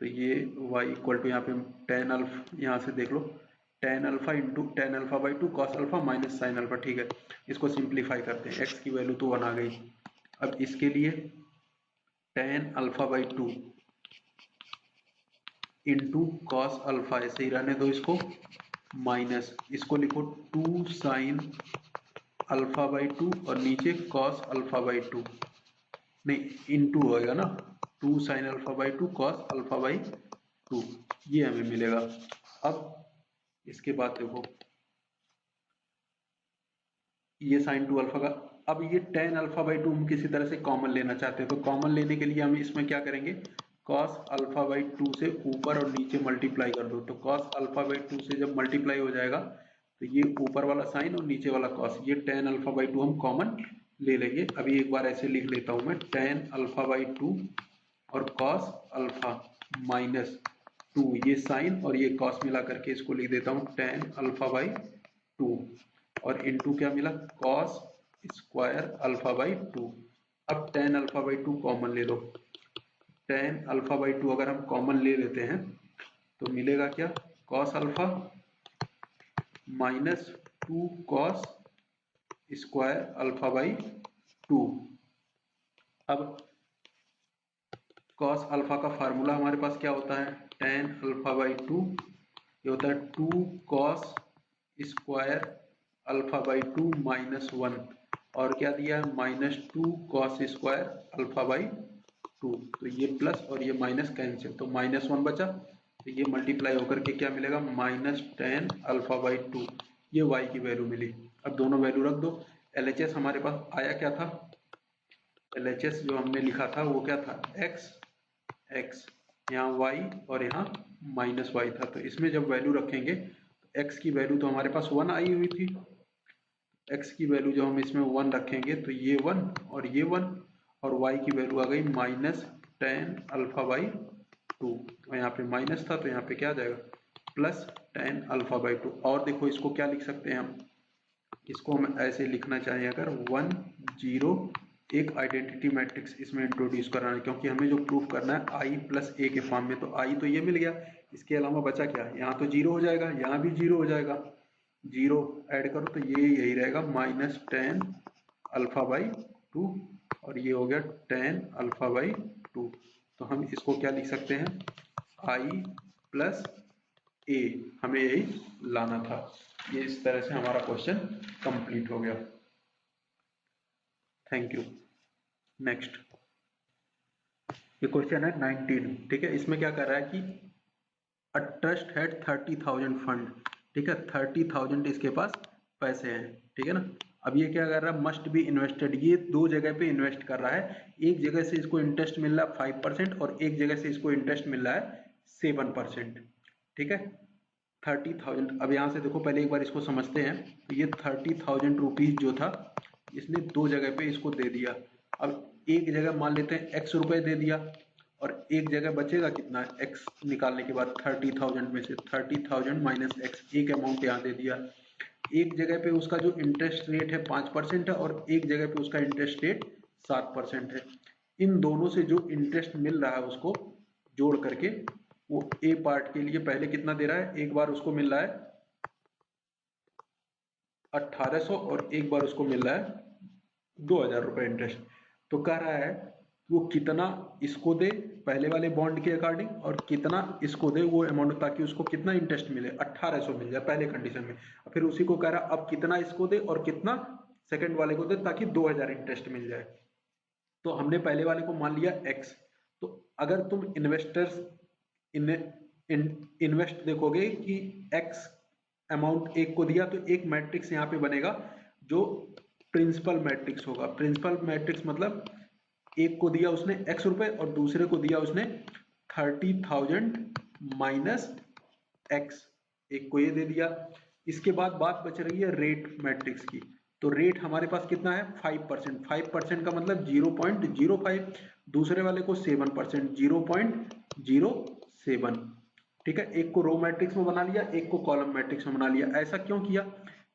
तो ये y इक्वल टू यहाँ पे टेन अल्फा, यहाँ से देख लो tan alpha into tan alpha by two cos alpha minus sine alpha, ठीक है। इसको सिंप्लीफाई करते हैं, x की वैल्यू तो 1 आ गई। अब इसके लिए ten alpha by two into cos alpha, ऐसे ही रहने दो इसको, माइनस इसको लिखो two sine alpha by two और नीचे कॉस अल्फा बाई टू, नहीं इंटू होएगा ना, two sine alpha by two cos alpha by two, ये हमें मिलेगा। अब इसके बाद देखो ये साइन टू अल्फा का, अब ये टेन अल्फा बाई टू हम किसी तरह से कॉमन लेना चाहते हैं, तो कॉमन लेने के लिए हम इसमें क्या करेंगे, कॉस अल्फा बाई टू से ऊपर और नीचे मल्टीप्लाई कर दो, तो कॉस अल्फा बाई टू से जब मल्टीप्लाई हो जाएगा तो ये ऊपर वाला साइन और नीचे वाला कॉस, ये टेन अल्फा बाई टू हम कॉमन ले लेंगे। अभी एक बार ऐसे लिख लेता हूं मैं, टेन अल्फा बाई टू और कॉस अल्फा माइनस टू, ये साइन और ये कॉस मिला करके इसको लिख देता हूँ टेन अल्फा बाई टू, और इनटू क्या मिला cos square alpha by two. अब tan alpha by two common ले लो, टेन अल्फा बाई टू अगर हम कॉमन ले लेते हैं तो मिलेगा क्या, cos alpha minus two cos square alpha by two. अब कॉस अल्फा का फार्मूला हमारे पास क्या होता है, टेन अल्फा बाई टू, ये होता है two cos square alpha by two minus one, और क्या दिया है minus two cos square alpha by two, तो ये प्लस और ये माइनस कैंसिल, तो माइनस वन बचा, तो ये मल्टीप्लाई होकर के क्या मिलेगा minus ten alpha by two, ये y की वैल्यू मिली। अब दोनों वैल्यू रख दो, LHS हमारे पास आया क्या था, LHS जो हमने लिखा था वो क्या था x, यहाँ y और यहाँ माइनस वाई था, तो इसमें जब वैल्यू रखेंगे तो x की वैल्यू तो हमारे पास 1 आई हुई थी, x की वैल्यू जब हम इसमें 1 रखेंगे तो ये 1 और ये 1, और y की वैल्यू आ गई minus ten alpha by two, और यहाँ पे माइनस था तो यहाँ पे क्या आ जाएगा plus ten alpha by two. और देखो इसको क्या लिख सकते हैं हम, इसको हम ऐसे लिखना चाहें अगर 1 0, एक आइडेंटिटी मैट्रिक्स इसमें इंट्रोड्यूस कराना है, क्योंकि हमें जो प्रूफ करना है i प्लस ए के फॉर्म में, तो i तो ये मिल गया, इसके अलावा बचा क्या, यहाँ तो जीरो हो जाएगा, यहाँ भी जीरो हो जाएगा, जीरो ऐड करो तो ये यही रहेगा minus ten alpha by two, और ये हो गया टेन अल्फा बाई टू, तो हम इसको क्या लिख सकते हैं i प्लस ए, हमें यही लाना था। ये इस तरह से हमारा क्वेश्चन कंप्लीट हो गया। Thank you. नेक्स्ट ये क्वेश्चन है 19, ठीक है। इसमें क्या कर रहा है कि अ ट्रस्ट हैड 30,000 फंड, ठीक है, 30,000 इसके पास पैसे हैं, ठीक है ना। अब ये क्या कर रहा है, मस्ट बी इन्वेस्टेड, ये दो जगह पे इन्वेस्ट कर रहा है, एक जगह से इसको इंटरेस्ट मिल रहा है 5% और एक जगह से इसको इंटरेस्ट मिल रहा है 7%, ठीक है। 30,000, अब यहाँ से देखो पहले एक बार इसको समझते हैं, तो ये 30,000 रुपीज जो था इसने दो जगह पे इसको दे दिया। अब एक जगह मान लेते हैं x रुपए दे दिया, और एक जगह बचेगा कितना, x निकालने के बाद 30,000 में से 30,000 माइनस x, एक अमाउंट यहाँ दे दिया। एक जगह पे उसका जो इंटरेस्ट रेट है 5% है और एक जगह पे उसका इंटरेस्ट रेट 7% है। इन दोनों से जो इंटरेस्ट मिल रहा है उसको जोड़ करके वो ए पार्ट के लिए पहले कितना दे रहा है, एक बार उसको मिल रहा है 1800 और एक बार उसको मिल रहा है 2000 रुपये इंटरेस्ट। तो कह रहा है वो कितना इसको दे पहले वाले बॉन्ड के अकॉर्डिंग और कितना इसको दे वो अमाउंट, ताकि उसको कितना इंटरेस्ट मिले, 1800 मिल जाए पहले कंडीशन में। फिर उसी को कह रहा अब कितना इसको दे और कितना सेकंड वाले को दे ताकि 2000 इंटरेस्ट मिल जाए। तो हमने पहले वाले को मान लिया x। तो अगर तुम इन्वेस्टर्स इन्वेस्ट देखोगे कि x अमाउंट एक को दिया तो एक मैट्रिक्स यहाँ पे बनेगा जो प्रिंसिपल मैट्रिक्स होगा। प्रिंसिपल मैट्रिक्स मतलब एक को दिया उसने x रुपए और दूसरे को दिया उसने 30,000 माइनस x, एक को ये दे दिया। इसके बाद बात बच रही है रेट मैट्रिक्स की। तो रेट हमारे पास कितना है 5%। 5% का मतलब 0.05, दूसरे वाले को 7%, 0.07। ठीक है, एक को रो मैट्रिक्स में बना लिया, एक को कॉलम मैट्रिक्स में बना लिया। ऐसा क्यों किया?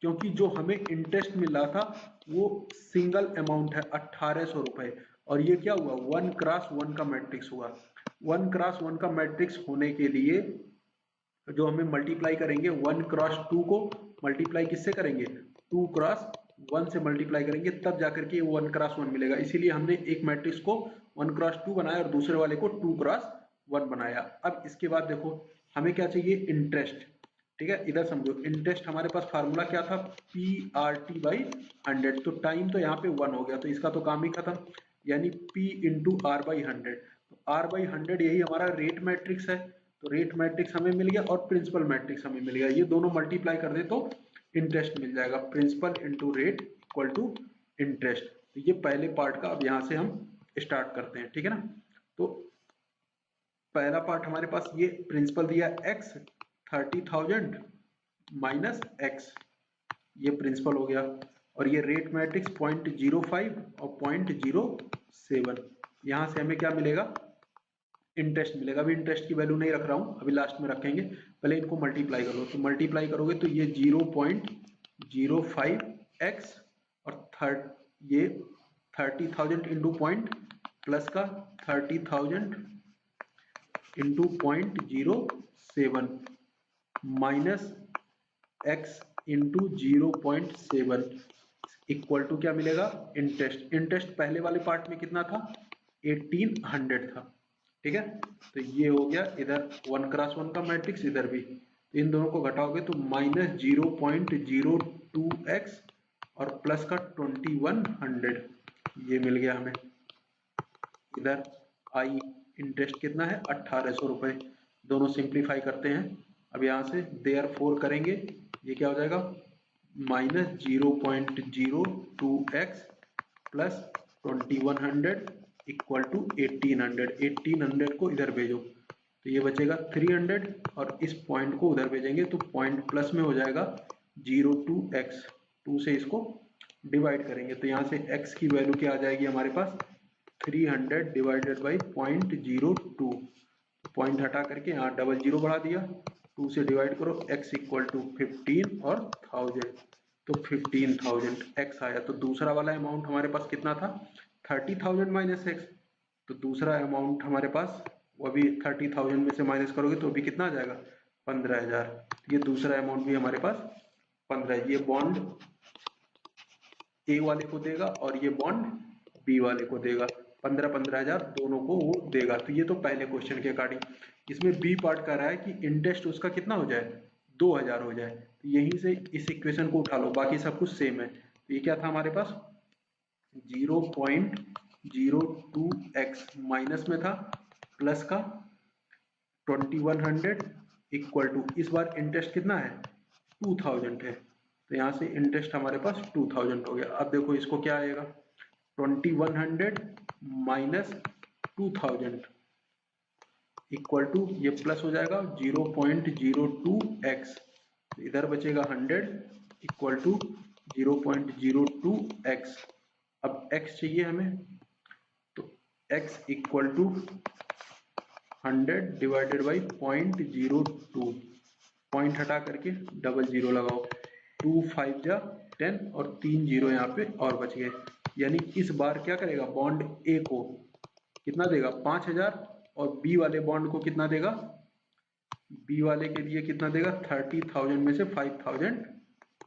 क्योंकि जो हमें इंटरेस्ट मिल रहा था वो सिंगल अमाउंट है 1800 रुपए, और ये क्या हुआ 1x1 का मैट्रिक्स हुआ। 1x1 का मैट्रिक्स होने के लिए जो हमें मल्टीप्लाई करेंगे 1x2 को मल्टीप्लाई किससे करेंगे 2x1 से मल्टीप्लाई करेंगे, तब जाकर के 1x1 मिलेगा। इसीलिए हमने एक मैट्रिक्स को 1x2 बनाया और दूसरे वाले को 2x1 बनाया। अब इसके बाद देखो हमें क्या चाहिए इंटरेस्ट। ठीक है, इधर समझो इंटरेस्ट हमारे पास फार्मूला क्या था P/R/100। तो टाइम तो यहाँ पे 1 हो गया तो इसका तो काम ही खत्म, यानी P/R/100। तो R/100 यही हमारा रेट मैट्रिक्स है। तो रेट मैट्रिक्स हमें मिल गया और प्रिंसिपल मैट्रिक्स हमें मिल गया। ये दोनों मल्टीप्लाई कर दे तो इंटरेस्ट मिल जाएगा। Principal into rate equal to interest. तो ये पहले पार्ट का अब यहाँ से हम स्टार्ट करते हैं। ठीक है ना, तो पहला पार्ट हमारे पास ये प्रिंसिपल दिया x 30,000 माइनस x, ये प्रिंसिपल हो गया। और ये रेट मैट्रिक्स 0.05 और 0.07, यहाँ से हमें क्या मिलेगा इंटरेस्ट मिलेगा। अभी इंटरेस्ट की वैल्यू नहीं रख रहा हूँ, अभी लास्ट में रखेंगे, पहले इनको मल्टीप्लाई करो। तो मल्टीप्लाई करोगे तो ये 0.05x और ये 30,000 इंटू पॉइंट प्लस का 30,000 into 0.07 minus x into 0.7 equal to क्या मिलेगा इंटरेस्ट। इंटरेस्ट पहले वाले पार्ट में कितना था 1800 था। ठीक है, तो ये हो गया इधर 1x1 का मैट्रिक्स, इधर भी। तो इन दोनों को घटाओगे तो माइनस 0.02x और प्लस का 2100, ये मिल गया हमें। इधर आई इंटरेस्ट कितना है 1800 रुपए। दोनों सिंप्लीफाई करते हैं अब यहाँ से, देयरफॉर करेंगे, ये क्या हो जाएगा minus 0.02x plus 2100 equal to 1800। 1800 को इधर भेजो तो ये बचेगा 300 और इस पॉइंट को उधर भेजेंगे तो पॉइंट प्लस में हो जाएगा 02x। 2 से इसको डिवाइड करेंगे तो यहाँ से x की वैल्यू क्या आ जाएगी हमारे पास 300 डिवाइडेड बाई 0.02। पॉइंट हटा करके यहाँ डबल जीरो बढ़ा दिया, 2 से डिवाइड करो, x इक्वल टू 15 और 1000, तो 15,000 x आया। तो दूसरा वाला अमाउंट हमारे पास कितना था 30,000 माइनस x। तो दूसरा अमाउंट हमारे पास वो भी 30,000 में से माइनस करोगे तो अभी कितना आ जाएगा 15,000। ये दूसरा अमाउंट भी हमारे पास 15। ये बॉन्ड ए वाले को देगा और ये बॉन्ड बी वाले को देगा, 15,000 दोनों को वो देगा। तो ये तो पहले क्वेश्चन के अकॉर्डिंग। इसमें बी पार्ट कर रहा है कि इंटरेस्ट उसका कितना हो जाए 2000 हो जाए। तो यहीं से इस इक्वेशन को उठा लो, बाकी सब कुछ सेम है। तो ये क्या था हमारे पास 0.02x माइनस में था प्लस का 2100 इक्वल टू, इस बार इंटरेस्ट कितना है 2000 है, तो यहाँ से इंटरेस्ट हमारे पास 2000 हो गया। अब देखो इसको क्या आएगा 2100 माइनस 2000 इक्वल टू, ये प्लस हो जाएगा 0.02x, इधर बचेगा 100 इक्वल टू 0.02x। अब x चाहिए हमें, तो x equal to 100 divided by 0.02, point हटा करके डबल जीरो लगाओ, 2 5 जा 10 और 3 जीरो यहाँ पे और बच गए। यानी इस बार क्या करेगा बॉन्ड ए को कितना देगा 5000 और बी वाले बॉन्ड को कितना देगा, बी वाले के लिए कितना देगा 30,000 में से 5,000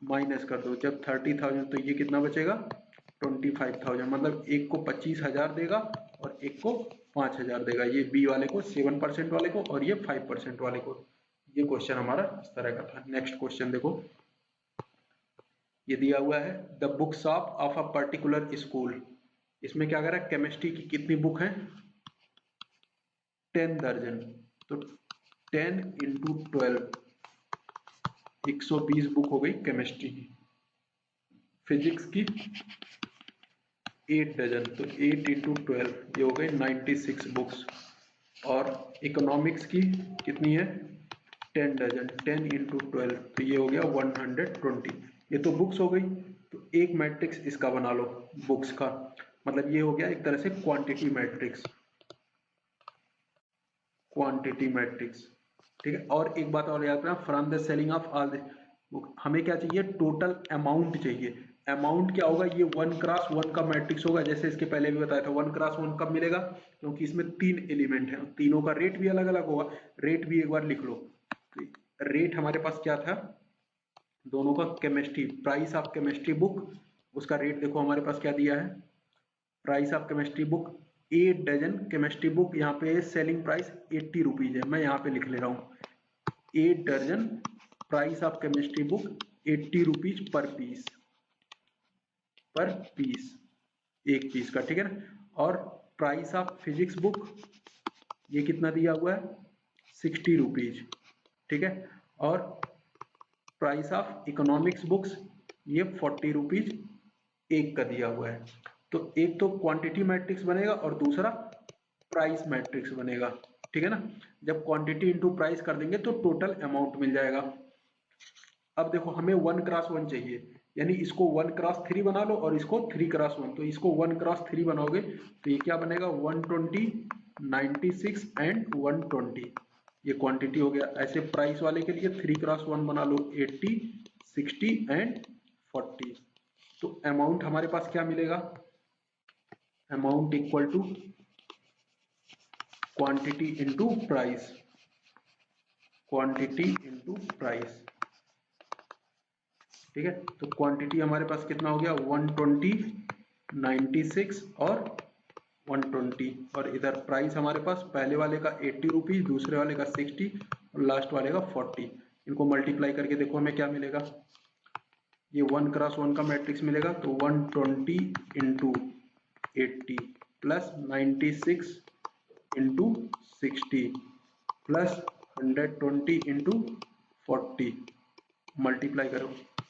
माइनस कर दो, जब 30,000 तो ये कितना बचेगा 25,000, मतलब एक को 25,000 देगा और एक को 5,000 देगा, ये बी वाले को 7% वाले को और ये 5% वाले को। ये क्वेश्चन हमारा इस तरह का था। नेक्स्ट क्वेश्चन देखो, ये दिया हुआ है the book shop of a particular school. इसमें क्या कह रहा है, केमिस्ट्री की कितनी बुक है 10 दर्जन, तो 10 इंटू 12 120 बुक हो गई केमिस्ट्री की। फिजिक्स की 8 डजन, तो 8 इंटू 12 ये हो गई 96 बुक्स। और इकोनॉमिक्स की कितनी है 10 डजन, 10 इंटू 12 तो ये हो गया 120। ये तो बुक्स हो गई, तो एक मैट्रिक्स इसका बना लो बुक्स का, मतलब ये हो गया एक तरह से क्वांटिटी मैट्रिक्स, क्वांटिटी मैट्रिक्स, ठीक है। और एक बात और याद रखना, from the selling of all the, हमें क्या चाहिए टोटल अमाउंट चाहिए। अमाउंट क्या होगा, ये 1x1 का मैट्रिक्स होगा, जैसे इसके पहले भी बताया था। 1x1 कब मिलेगा, क्योंकि इसमें 3 एलिमेंट है, तीनों का रेट भी अलग अलग होगा। रेट भी एक बार लिख लो, रेट हमारे पास क्या था दोनों का, chemistry price of chemistry book, उसका रेट देखो हमारे पास क्या दिया है, price of chemistry book 8 dozen chemistry book, यहाँ पे सेलिंग प्राइस 80 रुपीज है, मैं यहाँ पे लिख ले रहा हूँ 8 दर्जन price of chemistry book 80 rupees per piece, per piece, एक पीस का, ठीक है ना। और प्राइस ऑफ फिजिक्स बुक ये कितना दिया हुआ है 60 रुपीज, ठीक है। और प्राइस ऑफ इकोनॉमिक्स बुक्स ये 40 रुपीज एक का दिया हुआ है। तो एक तो क्वांटिटी मैट्रिक्स बनेगा और दूसरा प्राइस मैट्रिक्स बनेगा, ठीक है ना। जब क्वांटिटी इंटू प्राइस कर देंगे तो टोटल अमाउंट मिल जाएगा। अब देखो हमें 1x1 चाहिए, यानी इसको 1x3 बना लो और इसको 3x1, तो इसको 1x3 बनाओगे तो ये क्या बनेगा 120, 96 एंड 120, ये क्वांटिटी हो गया। ऐसे प्राइस वाले के लिए 3x1 बना लो 80, 60 एंड 40, तो अमाउंट हमारे पास क्या मिलेगा, amount equal to quantity into price, quantity into price, ठीक है। तो क्वांटिटी हमारे पास कितना हो गया 120, 96 और 120, और इधर प्राइस हमारे पास पहले वाले का 80 रुपीज, दूसरे वाले का 60 और लास्ट वाले का 40। इनको मल्टीप्लाई करके देखो हमें क्या मिलेगा, ये 1x1 का मैट्रिक्स मिलेगा, तो 120 into 80 plus 96 into 60 plus 120 into 40, multiply करो।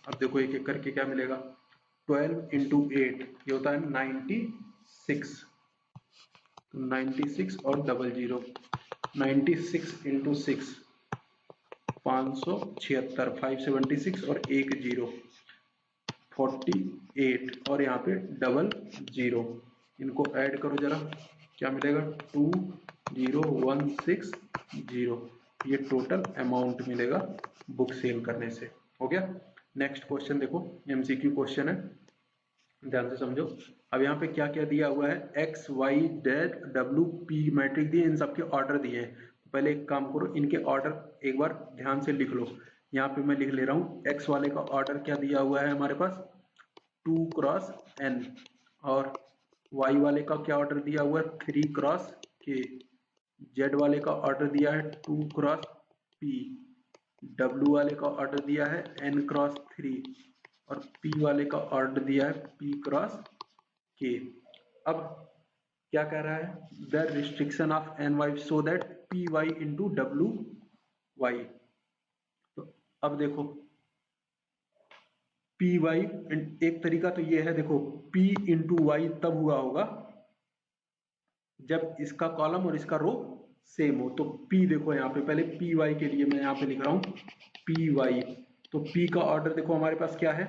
अब देखो एक एक करके क्या मिलेगा, 12 इंटू 8 ये होता है 96, 96 और 00, 96 इंटू 6 576, 576 और एक 0 48 और यहाँ पे 00, इनको ऐड करो जरा क्या मिलेगा 20160, ये टोटल अमाउंट मिलेगा बुक सेल करने से। हो गया। नेक्स्ट क्वेश्चन देखो, एमसीक्यू क्वेश्चन है, ध्यान से समझो। अब यहाँ पे क्या क्या दिया हुआ है, एक्स वाई जेड डब्ल्यू पी मैट्रिक दिए, इन सबके ऑर्डर दिए हैं। पहले एक काम करो, इनके ऑर्डर एक बार ध्यान से लिख लो। यहाँ पे मैं लिख ले रहा हूँ, एक्स वाले का ऑर्डर क्या दिया हुआ है हमारे पास 2x n, और y वाले का क्या ऑर्डर दिया हुआ है 3x k, z वाले का ऑर्डर दिया है 2x p, w वाले का ऑर्डर दिया है n×3 और p वाले का ऑर्डर दिया है p×k। अब क्या कह रहा है, the restriction of ny so that py into wy। तो अब देखो पी वाई, एक तरीका तो ये है देखो, P इंटू वाई तब हुआ होगा जब इसका कॉलम और इसका रो सेम हो। तो P देखो यहाँ पे, पहले पी वाई के लिए मैं यहाँ पे लिख रहा हूँ पी वाई, तो P का ऑर्डर देखो हमारे पास क्या है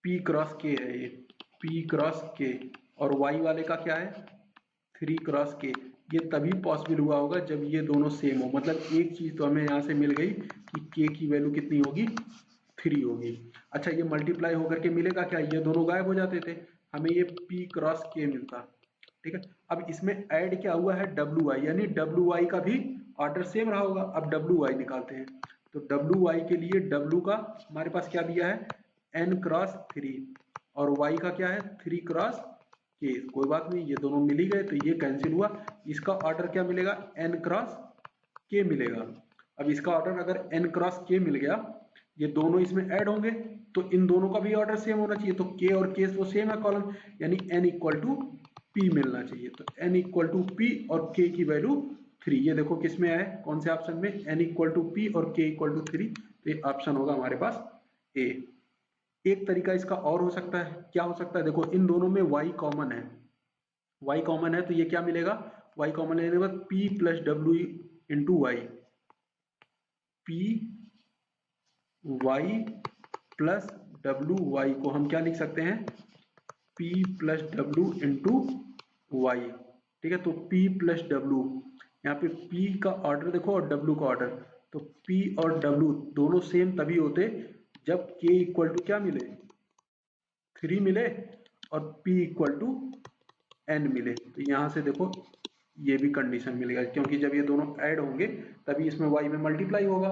p×k है, ये p×k, और y वाले का क्या है 3×k। ये तभी पॉसिबल हुआ होगा जब ये दोनों सेम हो, मतलब एक चीज तो हमें यहाँ से मिल गई कि k की वैल्यू कितनी होगी 3 होगी। अच्छा ये मल्टीप्लाई होकर के मिलेगा क्या, ये दोनों गायब हो जाते थे, हमें ये p×k मिलता, ठीक है। अब इसमें ऐड क्या हुआ है wy, यानी wy का भी ऑर्डर सेम रहा होगा। अब wy निकालते हैं, तो डब्ल्यू वाई के लिए डब्ल्यू का हमारे पास क्या दिया है n×3 और y का क्या है 3×k। कोई बात नहीं, ये दोनों मिल ही गए तो ये कैंसिल हुआ। इसका ऑर्डर क्या मिलेगा n×k मिलेगा। अब इसका ऑर्डर अगर n×k मिल गया, ये दोनों इसमें ऐड होंगे तो इन दोनों का भी ऑर्डर सेम होना चाहिए। तो k और k तो सेम है कॉलम, यानी n=p मिलना चाहिए। तो n=p और k की वैल्यू 3। ये देखो किस में है, कौन से ऑप्शन में, n=p और k=3। तो ये ऑप्शन होगा हमारे पास ए। एक तरीका इसका और हो सकता है, क्या हो सकता है, देखो इन दोनों में y कॉमन है, y कॉमन है तो ये क्या मिलेगा, y कॉमन लेने के बाद p + w × y, p y + w y को हम क्या लिख सकते हैं p + w × y। ठीक है, तो p + w, यहाँ पे p का ऑर्डर देखो और w का ऑर्डर, तो p और w दोनों सेम तभी होते जब k इक्वल टू क्या मिले 3 मिले और p इक्वल टू n मिले। तो यहाँ से देखो ये भी कंडीशन मिलेगा, क्योंकि जब ये दोनों ऐड होंगे तभी इसमें y में मल्टीप्लाई होगा।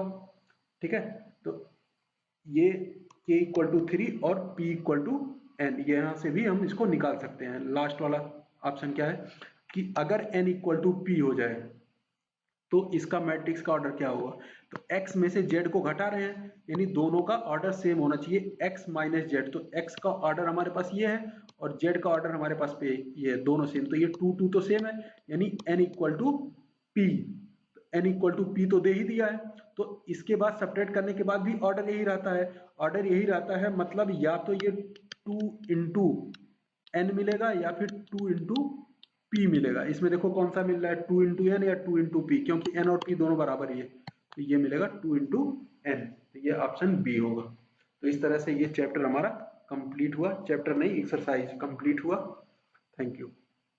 ठीक है, तो ये k इक्वल टू 3 और p इक्वल टू n, यहाँ से भी हम इसको निकाल सकते हैं। लास्ट वाला ऑप्शन क्या है कि अगर n इक्वल टू p हो जाए तो इसका मैट्रिक्स का ऑर्डर क्या होगा। तो x में से z को घटा रहे हैं, यानी दोनों का ऑर्डर सेम होना चाहिए, x - z। तो x का ऑर्डर हमारे पास ये है और z का ऑर्डर हमारे पास पे ये है, दोनों सेम। तो ये 2 2 तो सेम है, यानी n equal to p। n equal to p तो दे ही दिया है, तो इसके बाद सपरेट करने के बाद भी ऑर्डर यही रहता है। ऑर्डर यही रहता है मतलब या तो ये 2 × n मिलेगा या फिर 2 × p मिलेगा। इसमें देखो कौन सा मिल रहा है 2 × n या 2 × p, क्योंकि n और p दोनों बराबर ही है, तो ये मिलेगा 2 × n। तो ये ऑप्शन बी होगा। तो इस तरह से ये चैप्टर हमारा कंप्लीट हुआ, चैप्टर नहीं एक्सरसाइज कंप्लीट हुआ। Thank you.